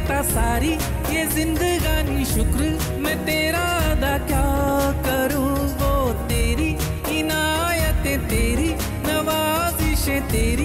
देता सारी ये जिंदगानी शुक्र मैं तेरा अदा क्या करूं। वो तेरी इनायतें तेरी नवाजिशें तेरी